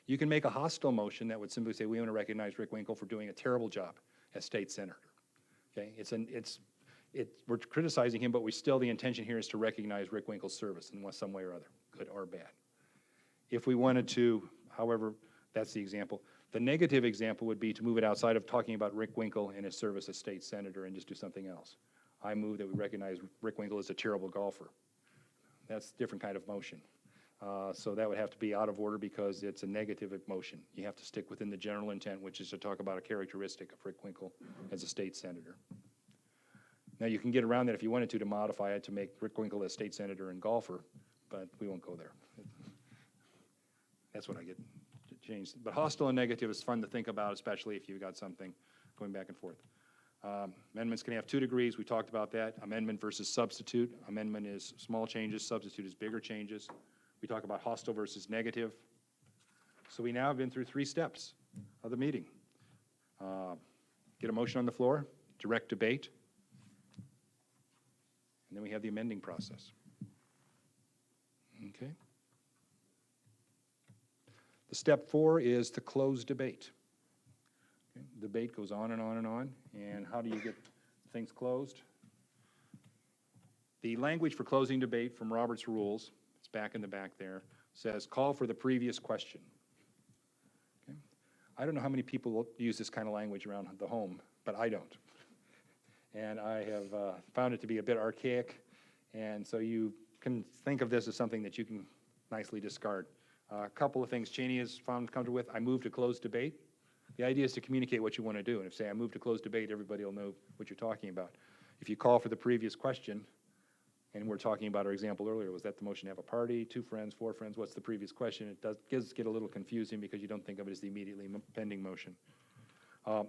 You can make a hostile motion that would simply say we want to recognize Rick Winkle for doing a terrible job as state senator. Okay, we're criticizing him, but the intention here is to recognize Rick Winkle's service in some way or other, good or bad. If we wanted to, however, that's the example. The negative example would be to move it outside of talking about Rick Winkle and his service as state senator and just do something else. I move that we recognize Rick Winkle as a terrible golfer. That's a different kind of motion. So that would have to be out of order because it's a negative motion. You have to stick within the general intent, which is to talk about a characteristic of Rick Winkle as a state senator. Now, you can get around that if you wanted to modify it to make Rick Winkle a state senator and golfer, but we won't go there. That's what I get changed. But hostile and negative is fun to think about, especially if you've got something going back and forth. Amendments can have 2 degrees. We talked about that. Amendment versus substitute. Amendment is small changes. Substitute is bigger changes. We talk about hostile versus negative. So we now have been through 3 steps of the meeting. Get a motion on the floor, direct debate, and then we have the amending process. Okay. The step 4 is to close debate. Okay. Debate goes on and on and on, and how do you get things closed? The language for closing debate from Robert's Rules, it's back in the back there, says call for the previous question. Okay. I don't know how many people use this kind of language around the home, but I don't. And I have found it to be a bit archaic, and so you can think of this as something that you can nicely discard. A couple of things Cheney has found comfortable with. I move to close debate. The idea is to communicate what you want to do, and if, say, I move to close debate, everybody will know what you're talking about. If you call for the previous question, and we're talking about our example earlier, was that the motion to have a party, 2 friends, 4 friends, what's the previous question? It does get a little confusing because you don't think of it as the immediately pending motion.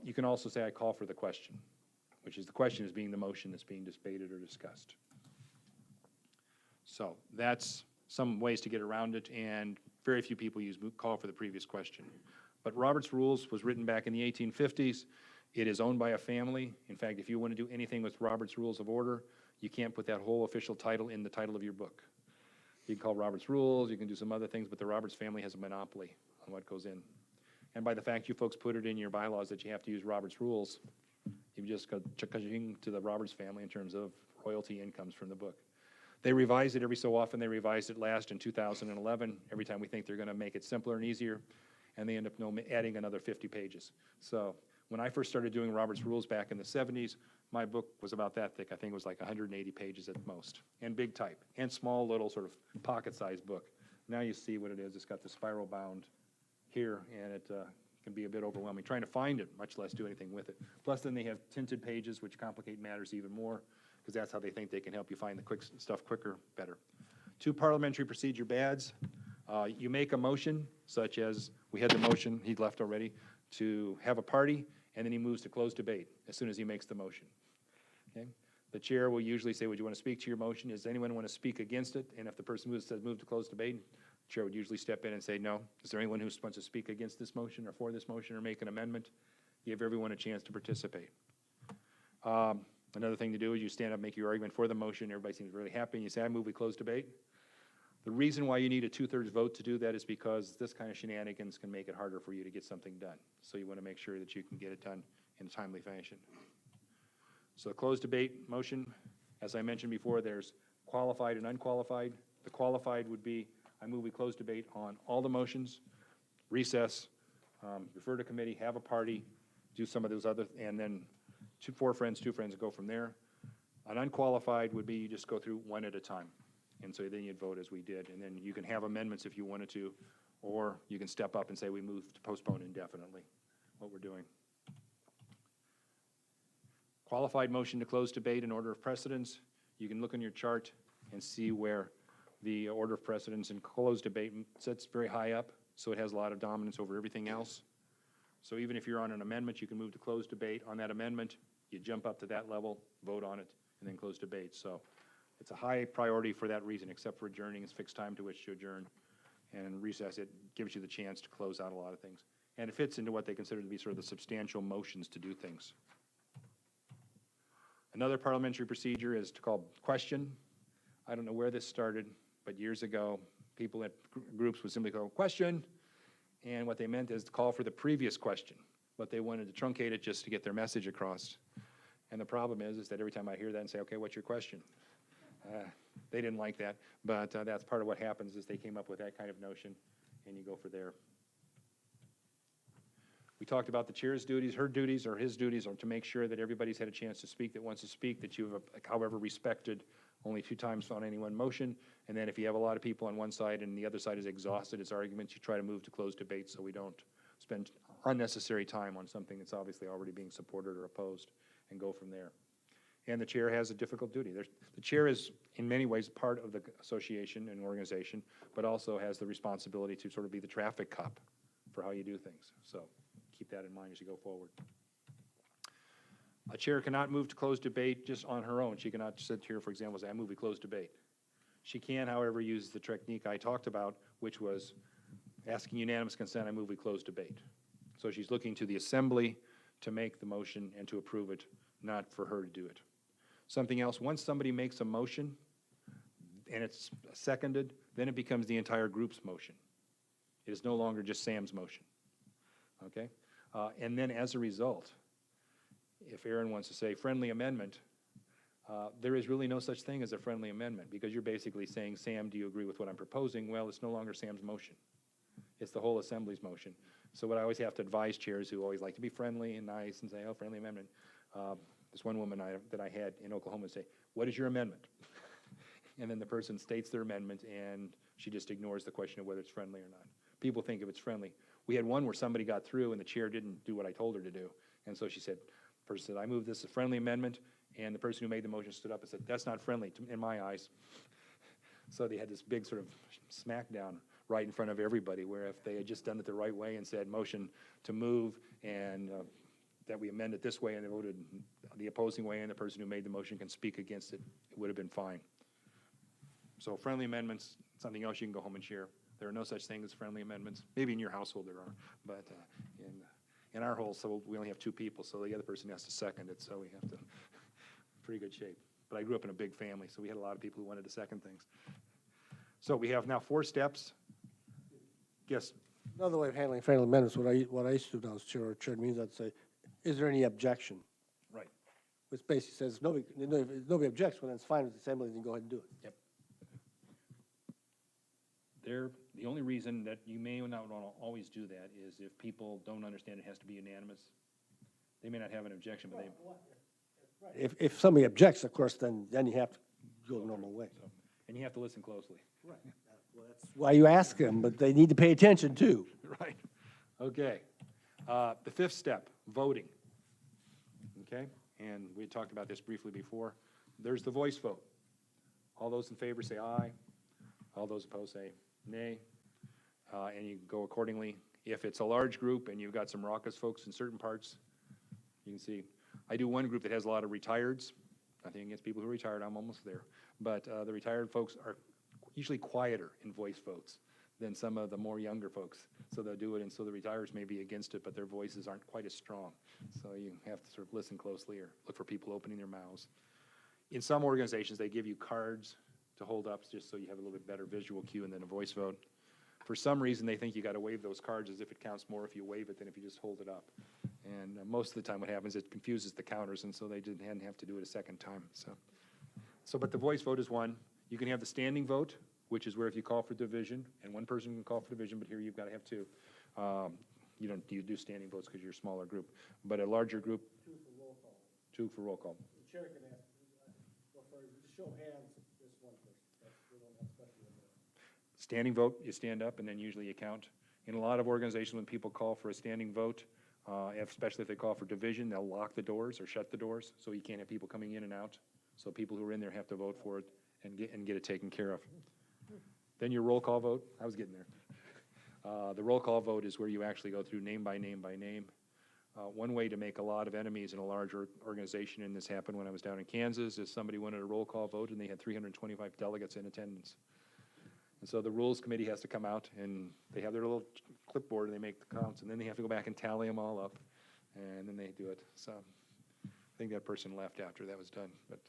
You can also say I call for the question, which is the question is being the motion that's being debated or discussed. So that's some ways to get around it, and very few people use call for the previous question. But Robert's Rules was written back in the 1850s. It is owned by a family. In fact, if you want to do anything with Robert's Rules of Order, you can't put that whole official title in the title of your book. You can call Robert's Rules, you can do some other things, but the Roberts family has a monopoly on what goes in. And by the fact you folks put it in your bylaws that you have to use Robert's Rules, you've just got to the Roberts family in terms of royalty incomes from the book. They revise it every so often. They revised it last in 2011. Every time we think they're going to make it simpler and easier, and they end up adding another 50 pages. So when I first started doing Robert's Rules back in the 70s, my book was about that thick. I think it was like 180 pages at most, and big type, and small little sort of pocket-sized book. Now you see what it is. It's got the spiral bound here, and it can be a bit overwhelming trying to find it, much less do anything with it. Plus then they have tinted pages, which complicate matters even more, because that's how they think they can help you find the quick stuff quicker, better. 2 parliamentary procedure bads. You make a motion, such as we had the motion, he left already, to have a party, and then he moves to close debate as soon as he makes the motion. Okay? The chair will usually say, would you want to speak to your motion? Does anyone want to speak against it? And if the person who says move to close debate, the chair would usually step in and say, no. Is there anyone who wants to speak against this motion or for this motion or make an amendment? Give everyone a chance to participate. Another thing to do is you stand up, make your argument for the motion. Everybody seems really happy, and you say, I move we close debate. The reason why you need a 2/3 vote to do that is because this kind of shenanigans can make it harder for you to get something done. So you want to make sure that you can get it done in a timely fashion. So the closed debate motion, as I mentioned before, there's qualified and unqualified. The qualified would be, I move we close debate on all the motions, recess, refer to committee, have a party, do some of those other, and then 4 friends, 2 friends, go from there. An unqualified would be you just go through one at a time. And so then you'd vote as we did. And then you can have amendments if you wanted to, or you can step up and say we move to postpone indefinitely what we're doing. Qualified motion to close debate in order of precedence. You can look on your chart and see where the order of precedence in closed debate sits very high up, so it has a lot of dominance over everything else. So even if you're on an amendment, you can move to close debate. On that amendment, you jump up to that level, vote on it, and then close debate. So it's a high priority for that reason, except for adjourning. It's fixed time to which to adjourn. And recess, it gives you the chance to close out a lot of things. And it fits into what they consider to be sort of the substantial motions to do things. Another parliamentary procedure is to call question. I don't know where this started, but years ago, people at groups would simply go, question. And what they meant is to call for the previous question. But they wanted to truncate it just to get their message across. And the problem is that every time I hear that and say, okay, what's your question? They didn't like that, but that's part of what happens is they came up with that kind of notion. and you go for there. We talked about the chair's duties. Her duties or his duties are to make sure that everybody's had a chance to speak that wants to speak, that you have, however, respected only 2 times on any one motion. And then if you have a lot of people on one side and the other side is exhausted its arguments, you try to move to closed debate so we don't spend unnecessary time on something that's obviously already being supported or opposed, and go from there. And the chair has a difficult duty. The chair is, in many ways, part of the association and organization, but also has the responsibility to sort of be the traffic cop for how you do things. So keep that in mind as you go forward. A chair cannot move to closed debate just on her own. She cannot sit here, for example, and say, I move we close debate. She can, however, use the technique I talked about, which was asking unanimous consent, I move we close debate. So she's looking to the assembly to make the motion and to approve it, not for her to do it. Something else, once somebody makes a motion and it's seconded, then it becomes the entire group's motion. It is no longer just Sam's motion, okay? And then as a result, if Aaron wants to say friendly amendment, there is really no such thing as a friendly amendment, because you're basically saying, Sam, do you agree with what I'm proposing? Well, it's no longer Sam's motion. It's the whole assembly's motion. So what I always have to advise chairs who always like to be friendly and nice and say, oh, friendly amendment. This one woman that I had in Oklahoma say, what is your amendment? And then the person states their amendment, and she just ignores the question of whether it's friendly or not. People think if it's friendly. We had one where somebody got through and the chair didn't do what I told her to do. And so she said, the person said, I move this as a friendly amendment. And the person who made the motion stood up and said, that's not friendly in my eyes. So they had this big sort of smackdown right in front of everybody, where if they had just done it the right way and said motion to move and that we amend it this way, and they voted the opposing way, and the person who made the motion can speak against it, it would have been fine. So friendly amendments, something else you can go home and share. There are no such thing as friendly amendments. Maybe in your household there are, but in our household we only have 2 people, so the other person has to second it, so we have to, pretty good shape. But I grew up in a big family, so we had a lot of people who wanted to second things. So we have now 4 steps. Yes. Another way of handling friendly amendments, what I used to do when I was chair or chair means I'd say, is there any objection? Right. Which basically says, if nobody objects, well, then it's fine with the assembly, then go ahead and do it. Yep. The only reason that you may not want to always do that is if people don't understand it has to be unanimous. They may not have an objection, but they. If somebody objects, of course, then you have to go the normal way. So, and you have to listen closely. Right. Well, that's why you ask them, but they need to pay attention too. Right. Okay. The 5th step, voting. Okay? And we talked about this briefly before. There's the voice vote. All those in favor say aye. All those opposed say nay. And you go accordingly. If it's a large group and you've got some raucous folks in certain parts, you can see. I do one group that has a lot of retireds. Nothing against people who are retired, I'm almost there. But the retired folks are usually quieter in voice votes than some of the more younger folks. So they'll do it, and so the retirees may be against it, but their voices aren't quite as strong. So you have to sort of listen closely or look for people opening their mouths. In some organizations, they give you cards to hold up just so you have a little bit better visual cue and then a voice vote. For some reason, they think you got to wave those cards as if it counts more if you wave it than if you just hold it up. And most of the time what happens, it confuses the counters, and so they didn't have to do it a second time. But the voice vote is one. You can have the standing vote, which is where if you call for division, and one person can call for division, but here you've got to have 2. You do standing votes because you're a smaller group. But a larger group. 2 for roll call. 2 for roll call. The chair can ask, well, for show hands, this one person. We don't have special limit. Standing vote, you stand up, and then usually you count. In a lot of organizations, when people call for a standing vote, especially if they call for division, they'll lock the doors or shut the doors, so you can't have people coming in and out. So people who are in there have to vote for it and get it taken care of. Then your roll call vote, I was getting there. The roll call vote is where you actually go through name by name by name. One way to make a lot of enemies in a larger organization, and this happened when I was down in Kansas, is somebody wanted a roll call vote and they had 325 delegates in attendance. And so the rules committee has to come out and they have their little clipboard and they make the counts, and then they have to go back and tally them all up, and then they do it. So I think that person left after that was done. But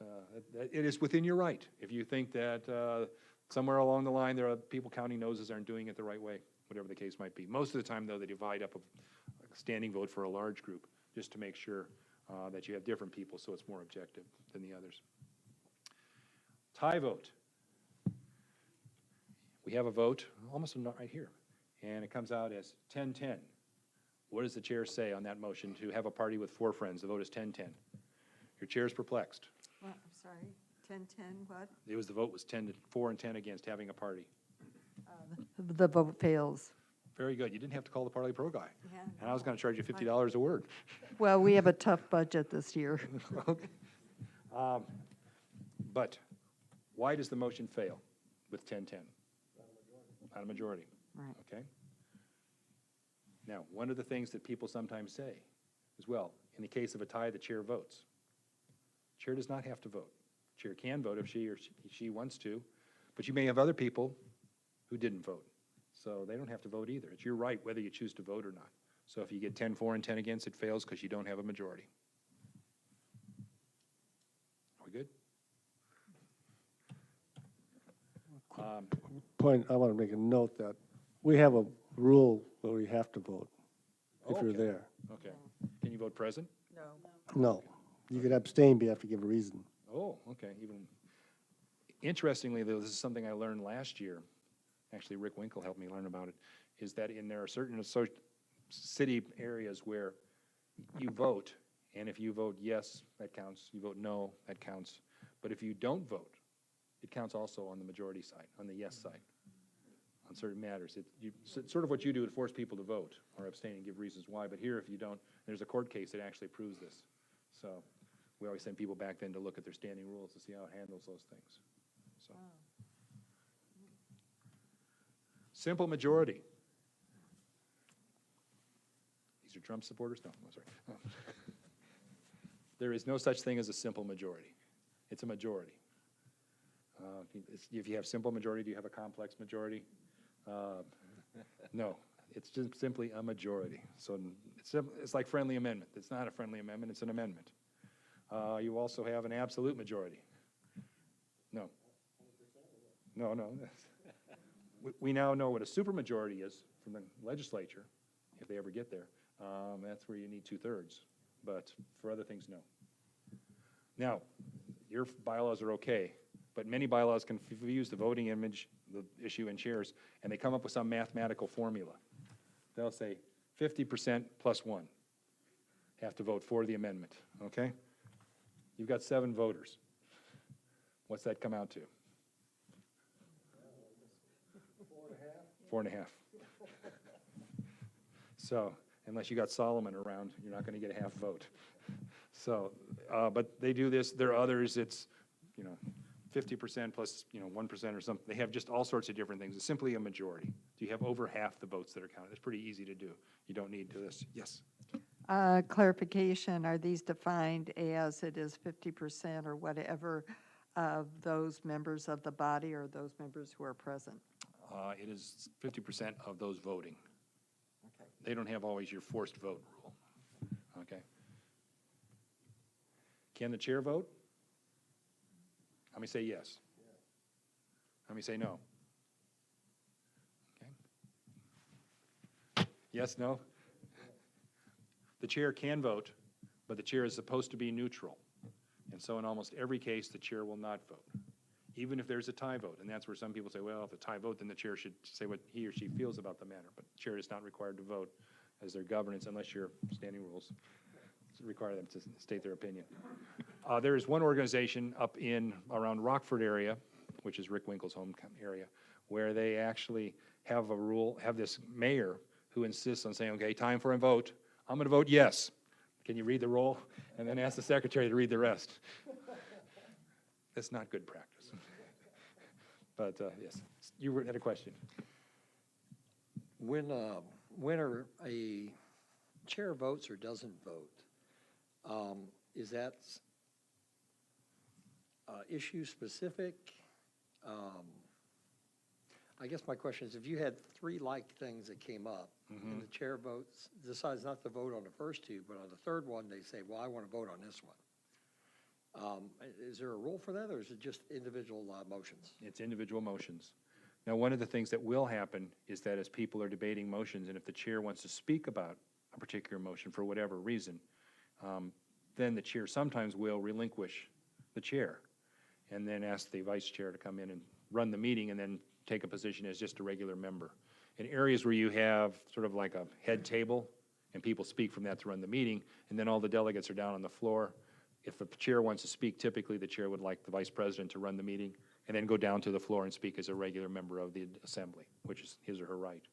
it is within your right. If you think that somewhere along the line there are people counting noses aren't doing it the right way, whatever the case might be. Most of the time, though, they divide up a standing vote for a large group just to make sure that you have different people so it's more objective than the others. Tie vote. We have a vote, almost right here, and it comes out as 10-10. What does the chair say on that motion to have a party with 4 friends? The vote is 10-10. Your chair is perplexed. What, I'm sorry, 10-10, what? The vote was 10-4 and 10 against having a party. The vote fails. Very good. You didn't have to call the Parley Pro guy. Yeah, And I was going to charge you $50 a word. Well, we have a tough budget this year. Okay. But why does the motion fail with 10-10? Not a majority. Right. Okay? Now, one of the things that people sometimes say is, well, in the case of a tie, the chair votes. Chair does not have to vote. Chair can vote if she wants to, but you may have other people who didn't vote. So they don't have to vote either. It's your right whether you choose to vote or not. So if you get 10-4 and 10 against, it fails because you don't have a majority. Are we good? Point, I want to make a note that we have a rule where we have to vote if you're Okay. there. Okay. Can you vote present? No, you could abstain, but you have to give a reason. Oh, okay. Even interestingly, though, this is something I learned last year. Actually, Rick Winkle helped me learn about it. Is that there are certain city areas where you vote, and if you vote yes, that counts. You vote no, that counts. But if you don't vote, it counts also on the majority side, on the yes side, on certain matters. It's sort of what you do to force people to vote or abstain and give reasons why. But here, if you don't, there's a court case that actually proves this. So we always send people back then to look at their standing rules to see how it handles those things. So. Simple majority. These are Trump supporters? No, I'm sorry. There is no such thing as a simple majority. It's a majority. If you have simple majority, do you have a complex majority? No, it's just simply a majority. So it's like friendly amendment. It's not a friendly amendment, it's an amendment. You also have an absolute majority. No. No. We now know what a supermajority is from the legislature, if they ever get there. That's where you need 2/3, but for other things, no. Now, your bylaws are okay, but many bylaws confuse the voting the issue in chairs, and they come up with some mathematical formula. They'll say 50% plus 1 have to vote for the amendment, okay? You've got 7 voters. What's that come out to? 4.5. So, unless you got Solomon around, you're not going to get a half vote. So, but they do this. There are others. It's, 50% plus, 1% or something. They have just all sorts of different things. It's simply a majority. Do you have over half the votes that are counted? It's pretty easy to do. You don't need to this. Yes. Clarification, are these defined as it is 50% or whatever of those members of the body or those members who are present? It is 50% of those voting. Okay. They don't have always your forced vote rule. Okay. Can the chair vote? How many say yes? How many say no? Okay. Yes, no? The chair can vote, but the chair is supposed to be neutral. And so in almost every case, the chair will not vote, even if there's a tie vote. And that's where some people say, well, if a tie vote, then the chair should say what he or she feels about the matter. But the chair is not required to vote as their governance unless your standing rules require them to state their opinion. There is one organization up in around Rockford area, which is Rick Winkle's home area, where they actually have a rule, have this mayor who insists on saying, okay, time for a vote. I'm going to vote yes. Can you read the roll? And then ask the secretary to read the rest. That's not good practice. But yes, you had a question. When a chair votes or doesn't vote, is that issue specific? I guess my question is, if you had 3 like things that came up, and the chair decides not to vote on the first 2, but on the third one, they say, well, I want to vote on this one. Is there a rule for that, or is it just individual motions? It's individual motions. Now, one of the things that will happen is that as people are debating motions, and if the chair wants to speak about a particular motion for whatever reason, then the chair sometimes will relinquish the chair and then ask the vice chair to come in and run the meeting and then take a position as just a regular member. In areas where you have sort of like a head table, and people speak from that to run the meeting, and then all the delegates are down on the floor, if the chair wants to speak, typically the chair would like the vice president to run the meeting, and then go down to the floor and speak as a regular member of the assembly, which is his or her right.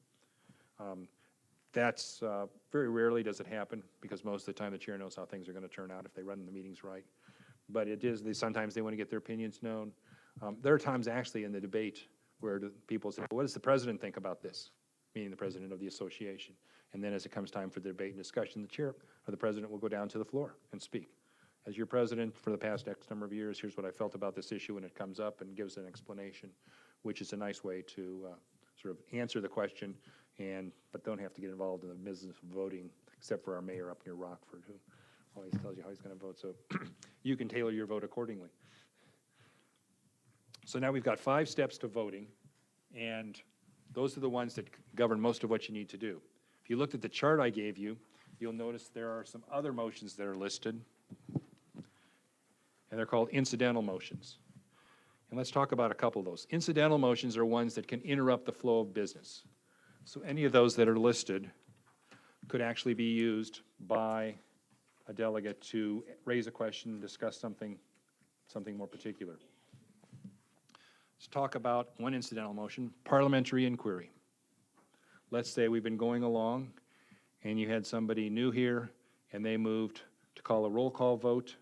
That's, very rarely does it happen, because most of the time the chair knows how things are going to turn out if they run the meetings right. But it is, sometimes they want to get their opinions known. There are times actually in the debate where the people say, what does the president think about this? Meaning the president of the association. And then as it comes time for the debate and discussion, the chair or the president will go down to the floor and speak. As your president for the past X number of years, here's what I felt about this issue, and it comes up and gives an explanation, which is a nice way to sort of answer the question, but don't have to get involved in the business of voting, except for our mayor up near Rockford, who always tells you how he's going to vote. So you can tailor your vote accordingly. So now we've got 5 steps to voting, and those are the ones that govern most of what you need to do. If you looked at the chart I gave you, you'll notice there are some other motions that are listed, and they're called incidental motions. And let's talk about a couple of those. Incidental motions are ones that can interrupt the flow of business. So any of those that are listed could actually be used by a delegate to raise a question, discuss something more particular. Let's talk about one incidental motion, parliamentary inquiry. Let's say we've been going along and you had somebody new here and they moved to call a roll call vote,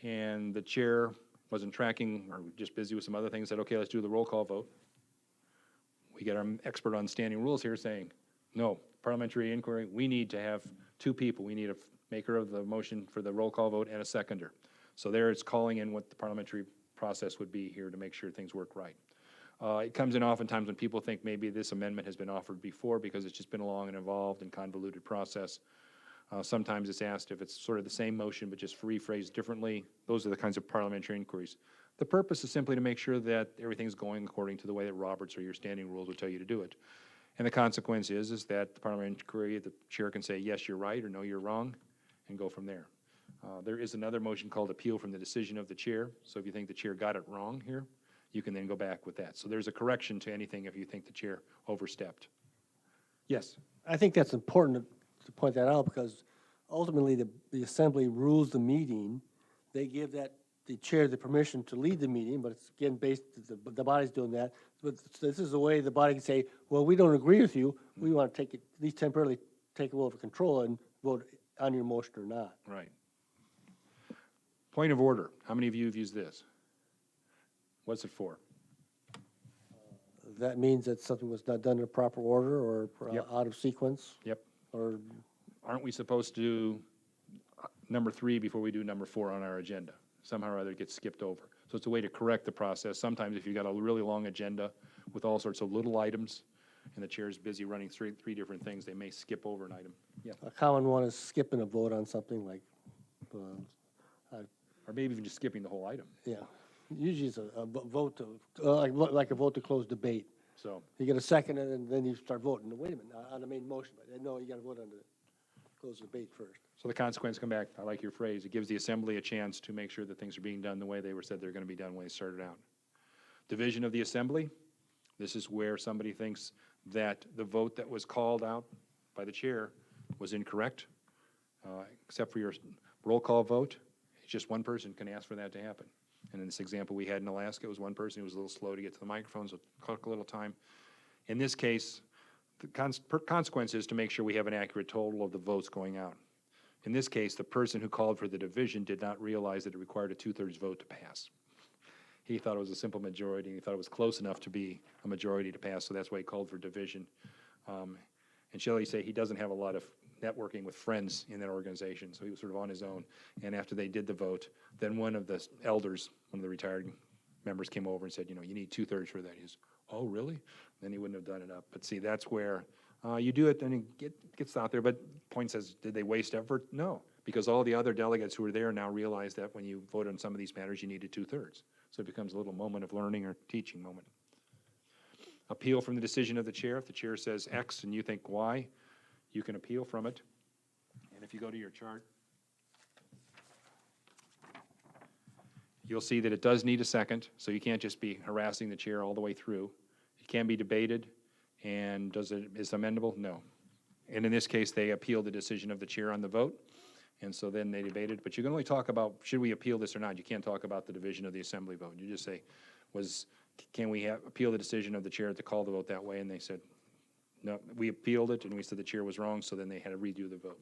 and the chair wasn't tracking or just busy with some other things, said, okay, let's do the roll call vote. We get our expert on standing rules here saying, no, parliamentary inquiry, we need to have 2 people. We need a maker of the motion for the roll call vote and a seconder. So there it's calling in what the parliamentary process would be here to make sure things work right. It comes in oftentimes when people think maybe this amendment has been offered before because it's just been a long and involved and convoluted process. Sometimes it's asked if it's sort of the same motion but just rephrased differently. Those are the kinds of parliamentary inquiries. The purpose is simply to make sure that everything's going according to the way that Roberts or your standing rules would tell you to do it. And the consequence is that the parliamentary inquiry, the chair can say, yes, you're right, or no, you're wrong, and go from there. There is another motion called appeal from the decision of the chair. So if you think the chair got it wrong here, you can then go back with that. So there's a correction to anything if you think the chair overstepped. Yes? I think that's important to point that out, because ultimately the assembly rules the meeting. They give the chair the permission to lead the meeting, but it's again based, the body's doing that. But this is the way the body can say, well, we don't agree with you. We want to take it, at least temporarily take it over control and vote on your motion or not. Right. Point of order. How many of you have used this? What's it for? That means that something was not done in a proper order or Yep. out of sequence, Yep. or Aren't we supposed to do number 3 before we do number 4 on our agenda? Somehow or other it gets skipped over. So it's a way to correct the process. Sometimes if you've got a really long agenda with all sorts of little items and the chair's busy running three different things, they may skip over an item. Yeah. a common one is skipping a vote on something like, Or maybe even just skipping the whole item. yeah. Usually it's a vote to, like a vote to close debate. So, You get a second and then you start voting. Wait a minute, on the main motion, but no, you got to vote on the close debate first. so the consequence come back, I like your phrase, it gives the assembly a chance to make sure that things are being done the way they were said they're going to be done when they started out. Division of the assembly, this is where somebody thinks that the vote that was called out by the chair was incorrect, except for your roll call vote. Just one person can ask for that to happen. And in this example we had in Alaska, it was one person who was a little slow to get to the microphone, so it took a little time. In this case, the consequence is to make sure we have an accurate total of the votes going out. In this case, the person who called for the division did not realize that it required a 2/3 vote to pass. He thought it was a simple majority, and he thought it was close enough to be a majority to pass, so that's why he called for division. And shall I say, he doesn't have a lot of networking with friends in that organization, so he was sort of on his own. And after they did the vote, then one of the elders, one of the retired members, came over and said, you know, you need 2/3 for that. He goes, oh, really? Then he wouldn't have done it up. But see, that's where you do it, and it gets out there. But point says, did they waste effort? No, because all the other delegates who were there now realize that when you vote on some of these matters, you needed 2/3. So it becomes a little moment of learning or teaching moment. Appeal from the decision of the chair. If the chair says X and you think Y, you can appeal from it. And if you go to your chart, you'll see that it does need a second, so you can't just be harassing the chair all the way through. It can be debated, And is it amendable? No. And in this case, they appealed the decision of the chair on the vote, and so then they debated. But you can only talk about, should we appeal this or not? You can't talk about the division of the assembly vote. You just say, can we appeal the decision of the chair to call the vote that way? And they said, no, we appealed it, and we said the chair was wrong, so then they had to redo the vote.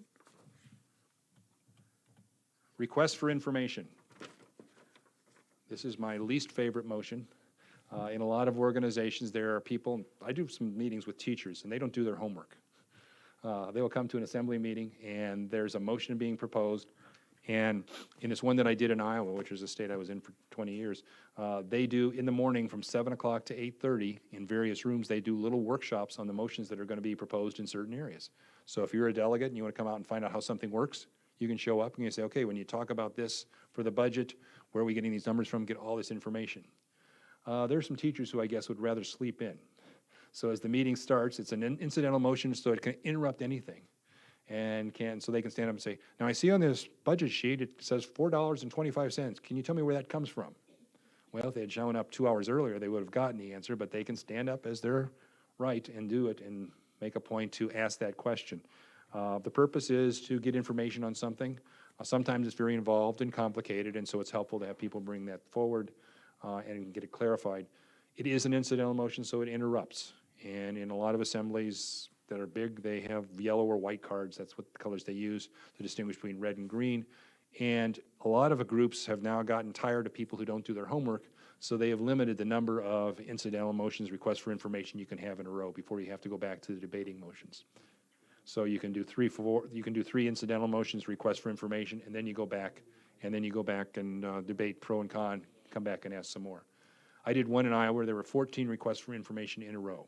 Request for information. This is my least favorite motion. In a lot of organizations, there are people, I do some meetings with teachers, and they don't do their homework. They will come to an assembly meeting, and there's a motion being proposed, and in this one that I did in Iowa, which was a state I was in for 20 years, they do, in the morning from 7 o'clock to 8:30, in various rooms, they do little workshops on the motions that are going to be proposed in certain areas. So if you're a delegate and you want to come out and find out how something works, you can show up and you say, okay, when you talk about this for the budget, where are we getting these numbers from? Get all this information. There's some teachers who I guess would rather sleep in. So as the meeting starts, it's an incidental motion, so it can interrupt anything. So they can stand up and say, now I see on this budget sheet, it says $4.25. Can you tell me where that comes from? Well, if they had shown up 2 hours earlier, they would have gotten the answer, but they can stand up as their right and do it and make a point to ask that question. The purpose is to get information on something. Sometimes it's very involved and complicated, and so it's helpful to have people bring that forward and get it clarified. It is an incidental motion, so it interrupts. And in a lot of assemblies that are big, they have yellow or white cards. That's what the colors they use to distinguish between red and green. And a lot of groups have now gotten tired of people who don't do their homework, so they have limited the number of incidental motions, requests for information you can have in a row before you have to go back to the debating motions. So you can do three incidental motions, requests for information, and then you go back, and debate pro and con, come back and ask some more. I did one in Iowa where there were 14 requests for information in a row.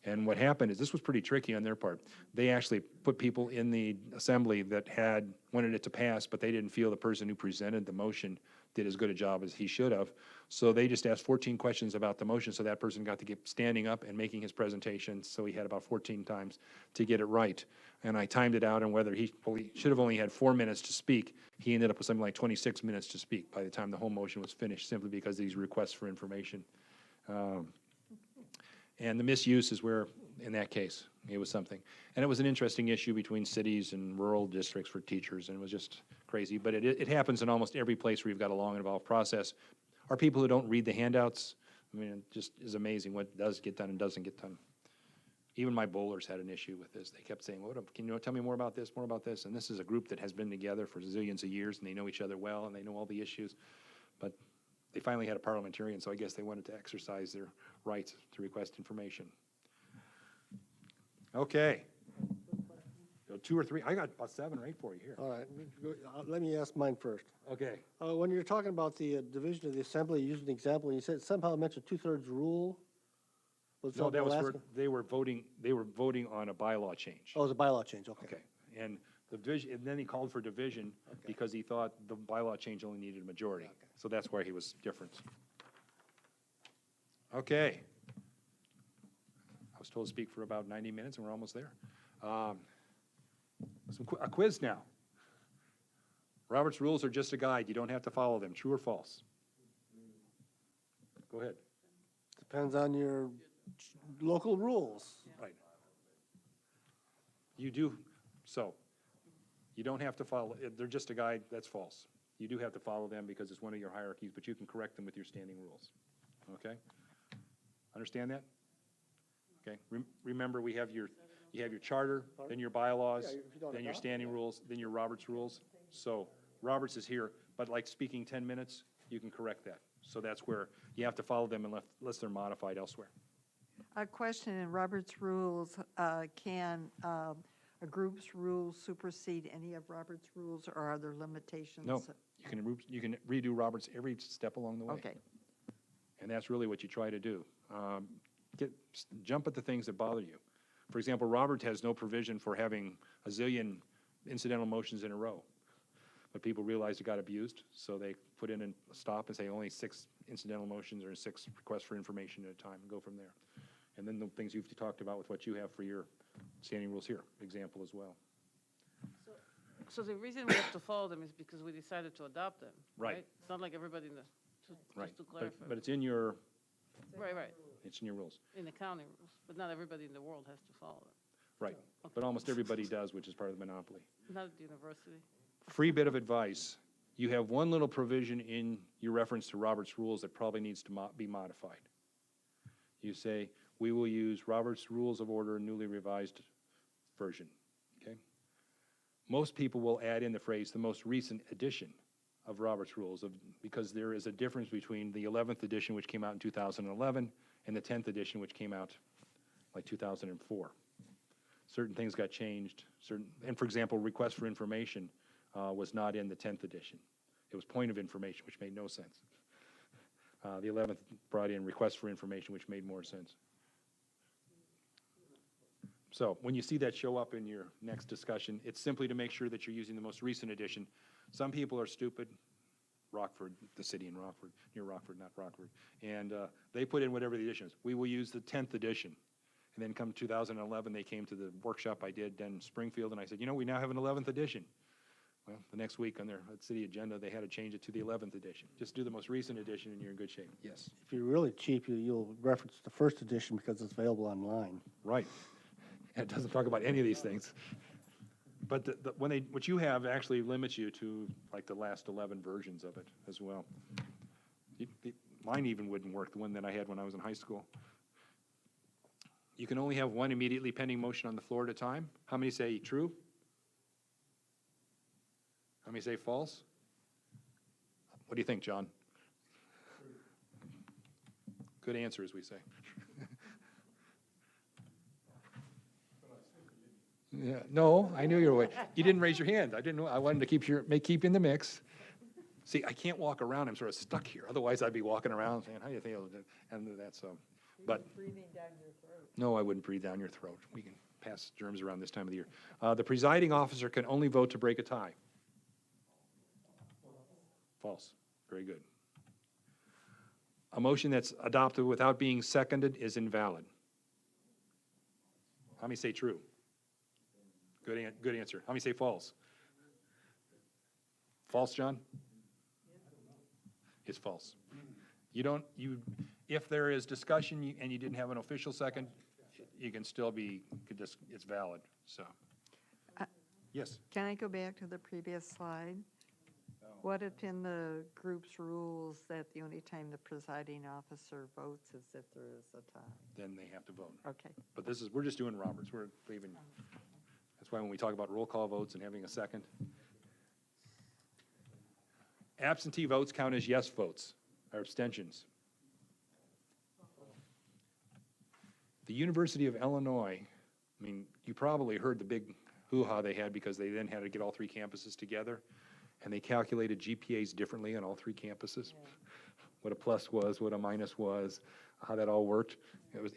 And what happened is, this was pretty tricky on their part. They actually put people in the assembly that wanted it to pass, but they didn't feel the person who presented the motion did as good a job as he should have. So they just asked 14 questions about the motion, so that person got to keep standing up and making his presentation, so he had about 14 times to get it right. And I timed it out, and whether he should have only had 4 minutes to speak, he ended up with something like 26 minutes to speak by the time the whole motion was finished, simply because of these requests for information. And the misuse is where, in that case, it was something. And it was an interesting issue between cities and rural districts for teachers, and it was just crazy. But it happens in almost every place where you've got a long, involved process. Are people who don't read the handouts, I mean, it just is amazing what does get done and doesn't get done. Even my bowlers had an issue with this. They kept saying, well, can you tell me more about this, more about this? And this is a group that has been together for zillions of years, and they know each other well, and they know all the issues. But they finally had a parliamentarian, so I guess they wanted to exercise their right to request information. Okay. So 2 or 3, I got about 7 or 8 for you here. All right, let me ask mine first. Okay. When you're talking about the division of the assembly, you used an example, you said somehow mentioned 2/3 rule. Was No, that was Alaska? they were voting on a bylaw change. Oh, it was a bylaw change, okay. Okay. And the division, and then he called for division because he thought the bylaw change only needed a majority. Okay. So that's why he was different. Okay. I was told to speak for about 90 minutes, and we're almost there. A quiz now. Robert's rules are just a guide. You don't have to follow them. True or false? Go ahead. Depends on your local rules. Right. You do, so, you don't have to follow, they're just a guide, that's false. You do have to follow them because it's one of your hierarchies, but you can correct them with your standing rules. Okay? Understand that? Okay, remember you have your charter, then your bylaws, Yeah, if you don't then your adopt standing rules, then your Roberts rules. So, Roberts is here, but like speaking 10 minutes, you can correct that. So that's where you have to follow them unless they're modified elsewhere. A question, in Robert's rules, can a group's rules supersede any of Robert's rules, or are there limitations? No, you can redo Roberts every step along the way. Okay. And that's really what you try to do. Jump at the things that bother you. For example, Robert has no provision for having a zillion incidental motions in a row. But people realized it got abused, so they put in a stop and say only 6 incidental motions or 6 requests for information at a time, and go from there. And then the things you've talked about with what you have for your standing rules here, example as well. So the reason we have to follow them is because we decided to adopt them, Right. right? It's not like everybody in the, Right. just to clarify. But it's in your Right, right, It's in your rules. in the county rules, but not everybody in the world has to follow it. Right. But almost everybody does, which is part of the monopoly. Not at the university. Free bit of advice. You have one little provision in your reference to Robert's Rules that probably needs to be modified. You say, we will use Robert's Rules of Order newly revised version, okay? Most people will add in the phrase, the most recent edition of Robert's Rules, because there is a difference between the 11th edition, which came out in 2011, and the 10th edition, which came out like 2004. Certain things got changed, and for example, request for information was not in the 10th edition. It was point of information, which made no sense. The 11th brought in request for information, which made more sense. So when you see that show up in your next discussion, it's simply to make sure that you're using the most recent edition. Some people are stupid. Rockford, the city in Rockford, near Rockford, not Rockford, and they put in whatever the edition is. We will use the 10th edition. And then come 2011, they came to the workshop I did in Springfield, and I said, you know, we now have an 11th edition. Well, the next week on their city agenda, they had to change it to the 11th edition. Just do the most recent edition and you're in good shape. Yes. If you're really cheap, you'll reference the first edition because it's available online. Right. And it doesn't talk about any of these things. But what you have actually limits you to like the last 11 versions of it as well. Mine even wouldn't work, the one that I had when I was in high school. You can only have one immediately pending motion on the floor at a time. How many say true? How many say false? What do you think, John? Good answer, as we say. Yeah, no, I knew you were. You didn't raise your hand. I didn't know. I wanted to keep keep in the mix. See, I can't walk around. I'm sort of stuck here. Otherwise, I'd be walking around saying, "How do you think?" And that's so. But Breathing down your throat. no, I wouldn't breathe down your throat. We can pass germs around this time of the year. The presiding officer can only vote to break a tie. False. Very good. A motion that's adopted without being seconded is invalid. How many say true? Good answer. How many say false? False, John? It's false. If there is discussion and you didn't have an official second, you can still it's valid, so. Yes? Can I go back to the previous slide? What if in the group's rules that the only time the presiding officer votes is if there is a tie? Then they have to vote. Okay. But we're just doing Roberts. We're leaving. That's why when we talk about roll call votes and having a second. Absentee votes count as yes votes, or abstentions. The University of Illinois, I mean, you probably heard the big hoo-ha they had because they then had to get all three campuses together, and they calculated GPAs differently on all three campuses. Yeah. What a plus was, what a minus was, how that all worked.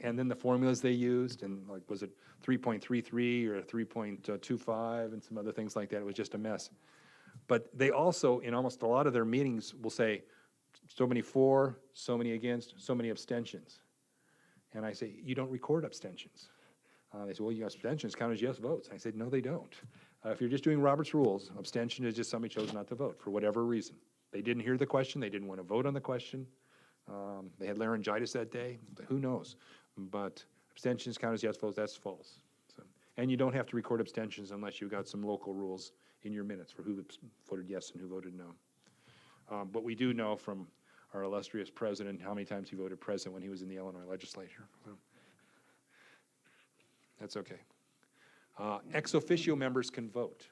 And then the formulas they used, and like, was it 3.33 or 3.25 and some other things like that. It was just a mess. But they also, in almost a lot of their meetings, will say, so many for, so many against, so many abstentions. And I say, you don't record abstentions. They say, well, your abstentions count as yes votes. I said, no, they don't. If you're just doing Robert's Rules, abstention is just somebody chose not to vote for whatever reason. They didn't hear the question. They didn't want to vote on the question. They had laryngitis that day. Who knows? But abstentions count as yes votes. That's false. So, and you don't have to record abstentions unless you've got some local rules in your minutes for who voted yes and who voted no. But we do know from our illustrious president how many times he voted present when he was in the Illinois legislature. So that's okay. Ex officio members can vote.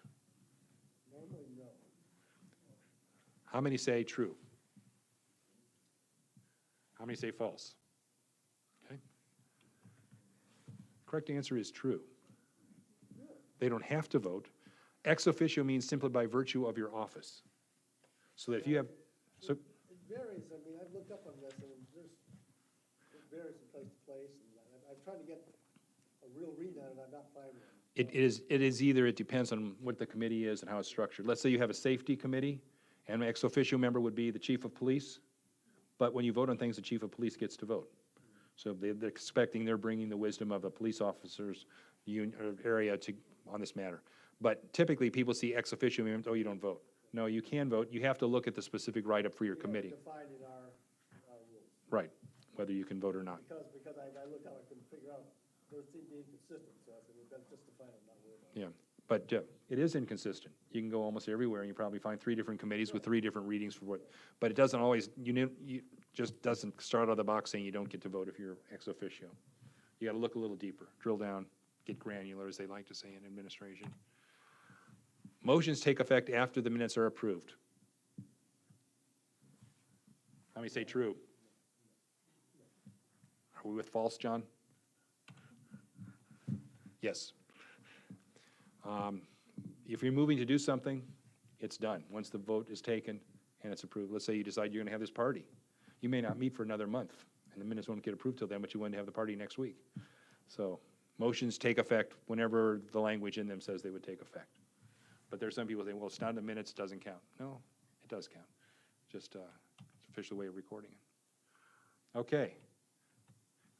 How many say true? How many say false? Okay. Correct answer is true. They don't have to vote. Ex officio means simply by virtue of your office. So that if you have, so. It varies. I mean, I've looked up on this, and it varies from place to place. And I've tried to get a real read on it. I'm not finding one. It depends on what the committee is and how it's structured. Let's say you have a safety committee, and an ex officio member would be the chief of police. But when you vote on things, the chief of police gets to vote. So they're expecting, they're bringing the wisdom of a police officer's area on this matter. But typically, people see ex officio members, oh, you don't vote. No, you can vote. You have to look at the specific write-up for your committee. Defined in our rules. Right. whether you can vote or not. Because I looked out, I couldn't figure out, those seemed to be inconsistent, so I said, we've got to justify them, not worry about it. Yeah, but it is inconsistent. You can go almost everywhere, and you probably find 3 different committees with 3 different readings for what, but it doesn't always, you just doesn't start out of the box saying you don't get to vote if you're ex officio. You gotta look a little deeper, drill down, get granular, as they like to say in administration. Motions take effect after the minutes are approved. How many say true? Are we with false, John? Yes. If you're moving to do something, it's done. Once the vote is taken and it's approved, let's say you decide you're going to have this party. You may not meet for another month, and the minutes won't get approved till then, but you want to have the party next week. So motions take effect whenever the language in them says they would take effect. But there's some people saying, well, it's not in the minutes, it doesn't count. No, it does count. Just it's an official way of recording it. Okay.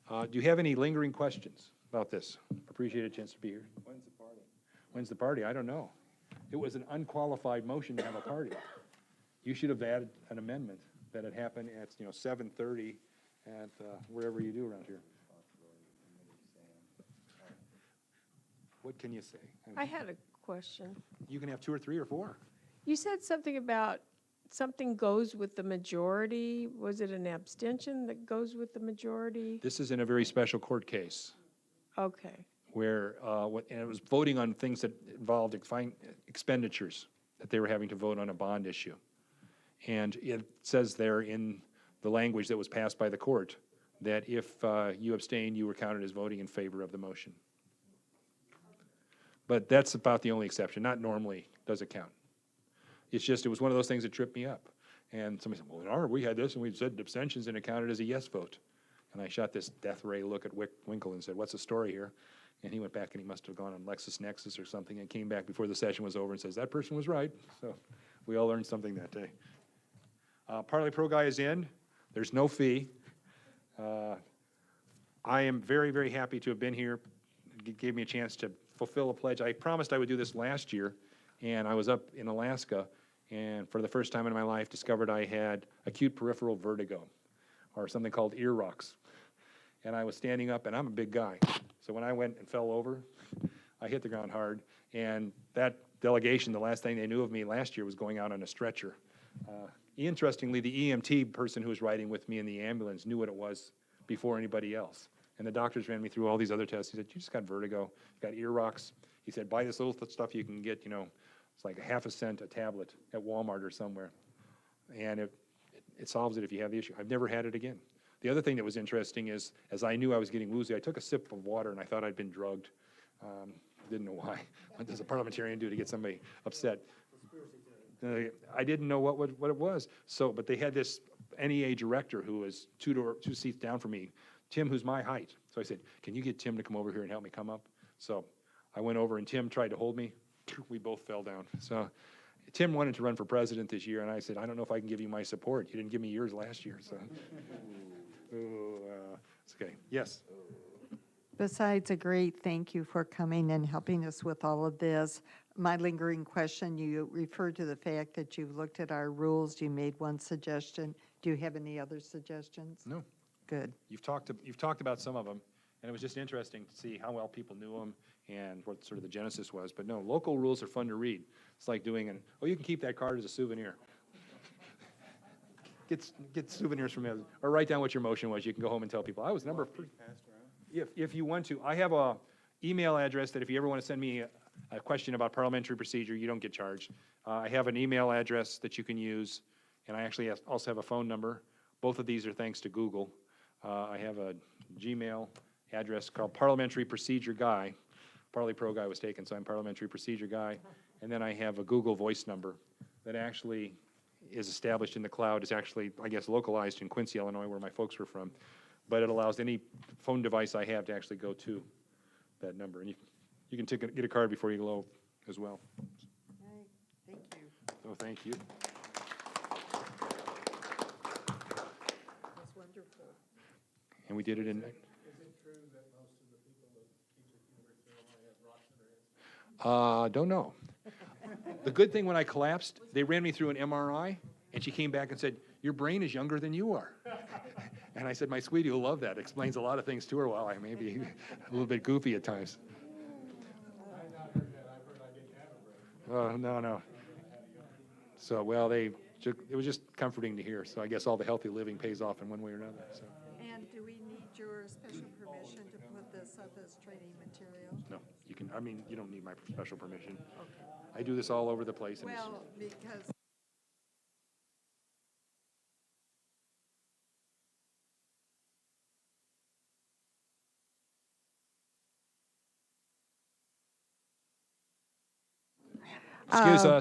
Do you have any lingering questions about this? Appreciate a chance to be here. When's the party? When's the party? I don't know. It was an unqualified motion to have a party. You should have added an amendment that it happened at 7:30 at wherever you do around here. What can you say? I had a question. You can have 2 or 3 or 4. You said something about something goes with the majority. Was it an abstention that goes with the majority? This is in a very special court case Okay. where, and it was voting on things that involved expenditures that they were having to vote on a bond issue. And it says there in the language that was passed by the court that if you abstained, you were counted as voting in favor of the motion. But that's about the only exception. Not normally does it count. It's just, it was one of those things that tripped me up. And somebody said, well, we had this, and we said abstentions, and it counted as a yes vote. And I shot this death ray look at Winkle and said, what's the story here? And he went back, and he must have gone on LexisNexis or something, and came back before the session was over and says, that person was right. So we all learned something that day. Parley Pro guy is in. There's no fee. I am very, very happy to have been here. It gave me a chance to fulfill a pledge. I promised I would do this last year, and I was up in Alaska, and for the first time in my life discovered I had acute peripheral vertigo, or something called ear rocks. And I was standing up, and I'm a big guy. So when I went and fell over, I hit the ground hard, and that delegation, the last thing they knew of me last year was going out on a stretcher. Interestingly, the EMT person who was riding with me in the ambulance knew what it was before anybody else. And the doctors ran me through all these other tests. He said, you just got vertigo, you got ear rocks. He said, buy this little stuff you can get, it's like ½ cent a tablet at Walmart or somewhere. And it solves it if you have the issue. I've never had it again. The other thing that was interesting is, as I knew I was getting woozy, I took a sip of water and I thought I'd been drugged. Didn't know why. What does a parliamentarian do to get somebody upset? I didn't know what it was. So, but they had this NEA director who was two seats down from me, Tim, who's my height. So I said, can you get Tim to come over here and help me come up? So I went over and Tim tried to hold me. We both fell down. So Tim wanted to run for president this year, and I said, I don't know if I can give you my support. You didn't give me yours last year. So, it's okay. Yes. Besides a great thank you for coming and helping us with all of this, my lingering question, you referred to the fact that you've looked at our rules, you made one suggestion. Do you have any other suggestions? No. Good. You've talked about some of them, and it was just interesting to see how well people knew them and what sort of the genesis was. But no, local rules are fun to read. It's like doing you can keep that card as a souvenir. Get souvenirs from it, or write down what your motion was. You can go home and tell people, I was number 3. If you want to. I have a email address that if you ever want to send me a question about parliamentary procedure, you don't get charged. I have an email address that you can use, and I actually also have a phone number. Both of these are thanks to Google. I have a Gmail address called Parliamentary Procedure Guy. Parley Pro guy was taken, so I'm Parliamentary Procedure Guy. And then I have a Google Voice number that actually is established in the cloud. It's actually, I guess, localized in Quincy, Illinois, where my folks were from. But it allows any phone device I have to actually go to that number. And you can get a card before you go as well. Right. Thank you. So thank you. That's wonderful. And we did it in... Is it true that most of the people that teach at the University of Illinois have rocks in their heads? Don't know. The good thing when I collapsed, they ran me through an MRI, and she came back and said, your brain is younger than you are. And I said, my sweetie will love that. Explains a lot of things to her while I may be a little bit goofy at times. Oh, no. So, well, it was just comforting to hear. So I guess all the healthy living pays off in one way or another, so. And do we need your special permission to put this up as training material? No, you don't need my special permission. I do this all over the place. And Well, because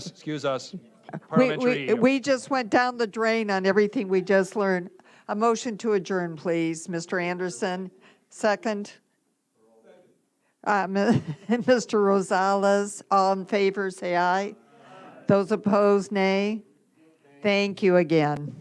excuse us. Parliamentary. we just went down the drain on everything we just learned. A motion to adjourn, please. Mr. Anderson, second. Mr. Rosales, all in favor, say aye. Those opposed, nay. Thank you again.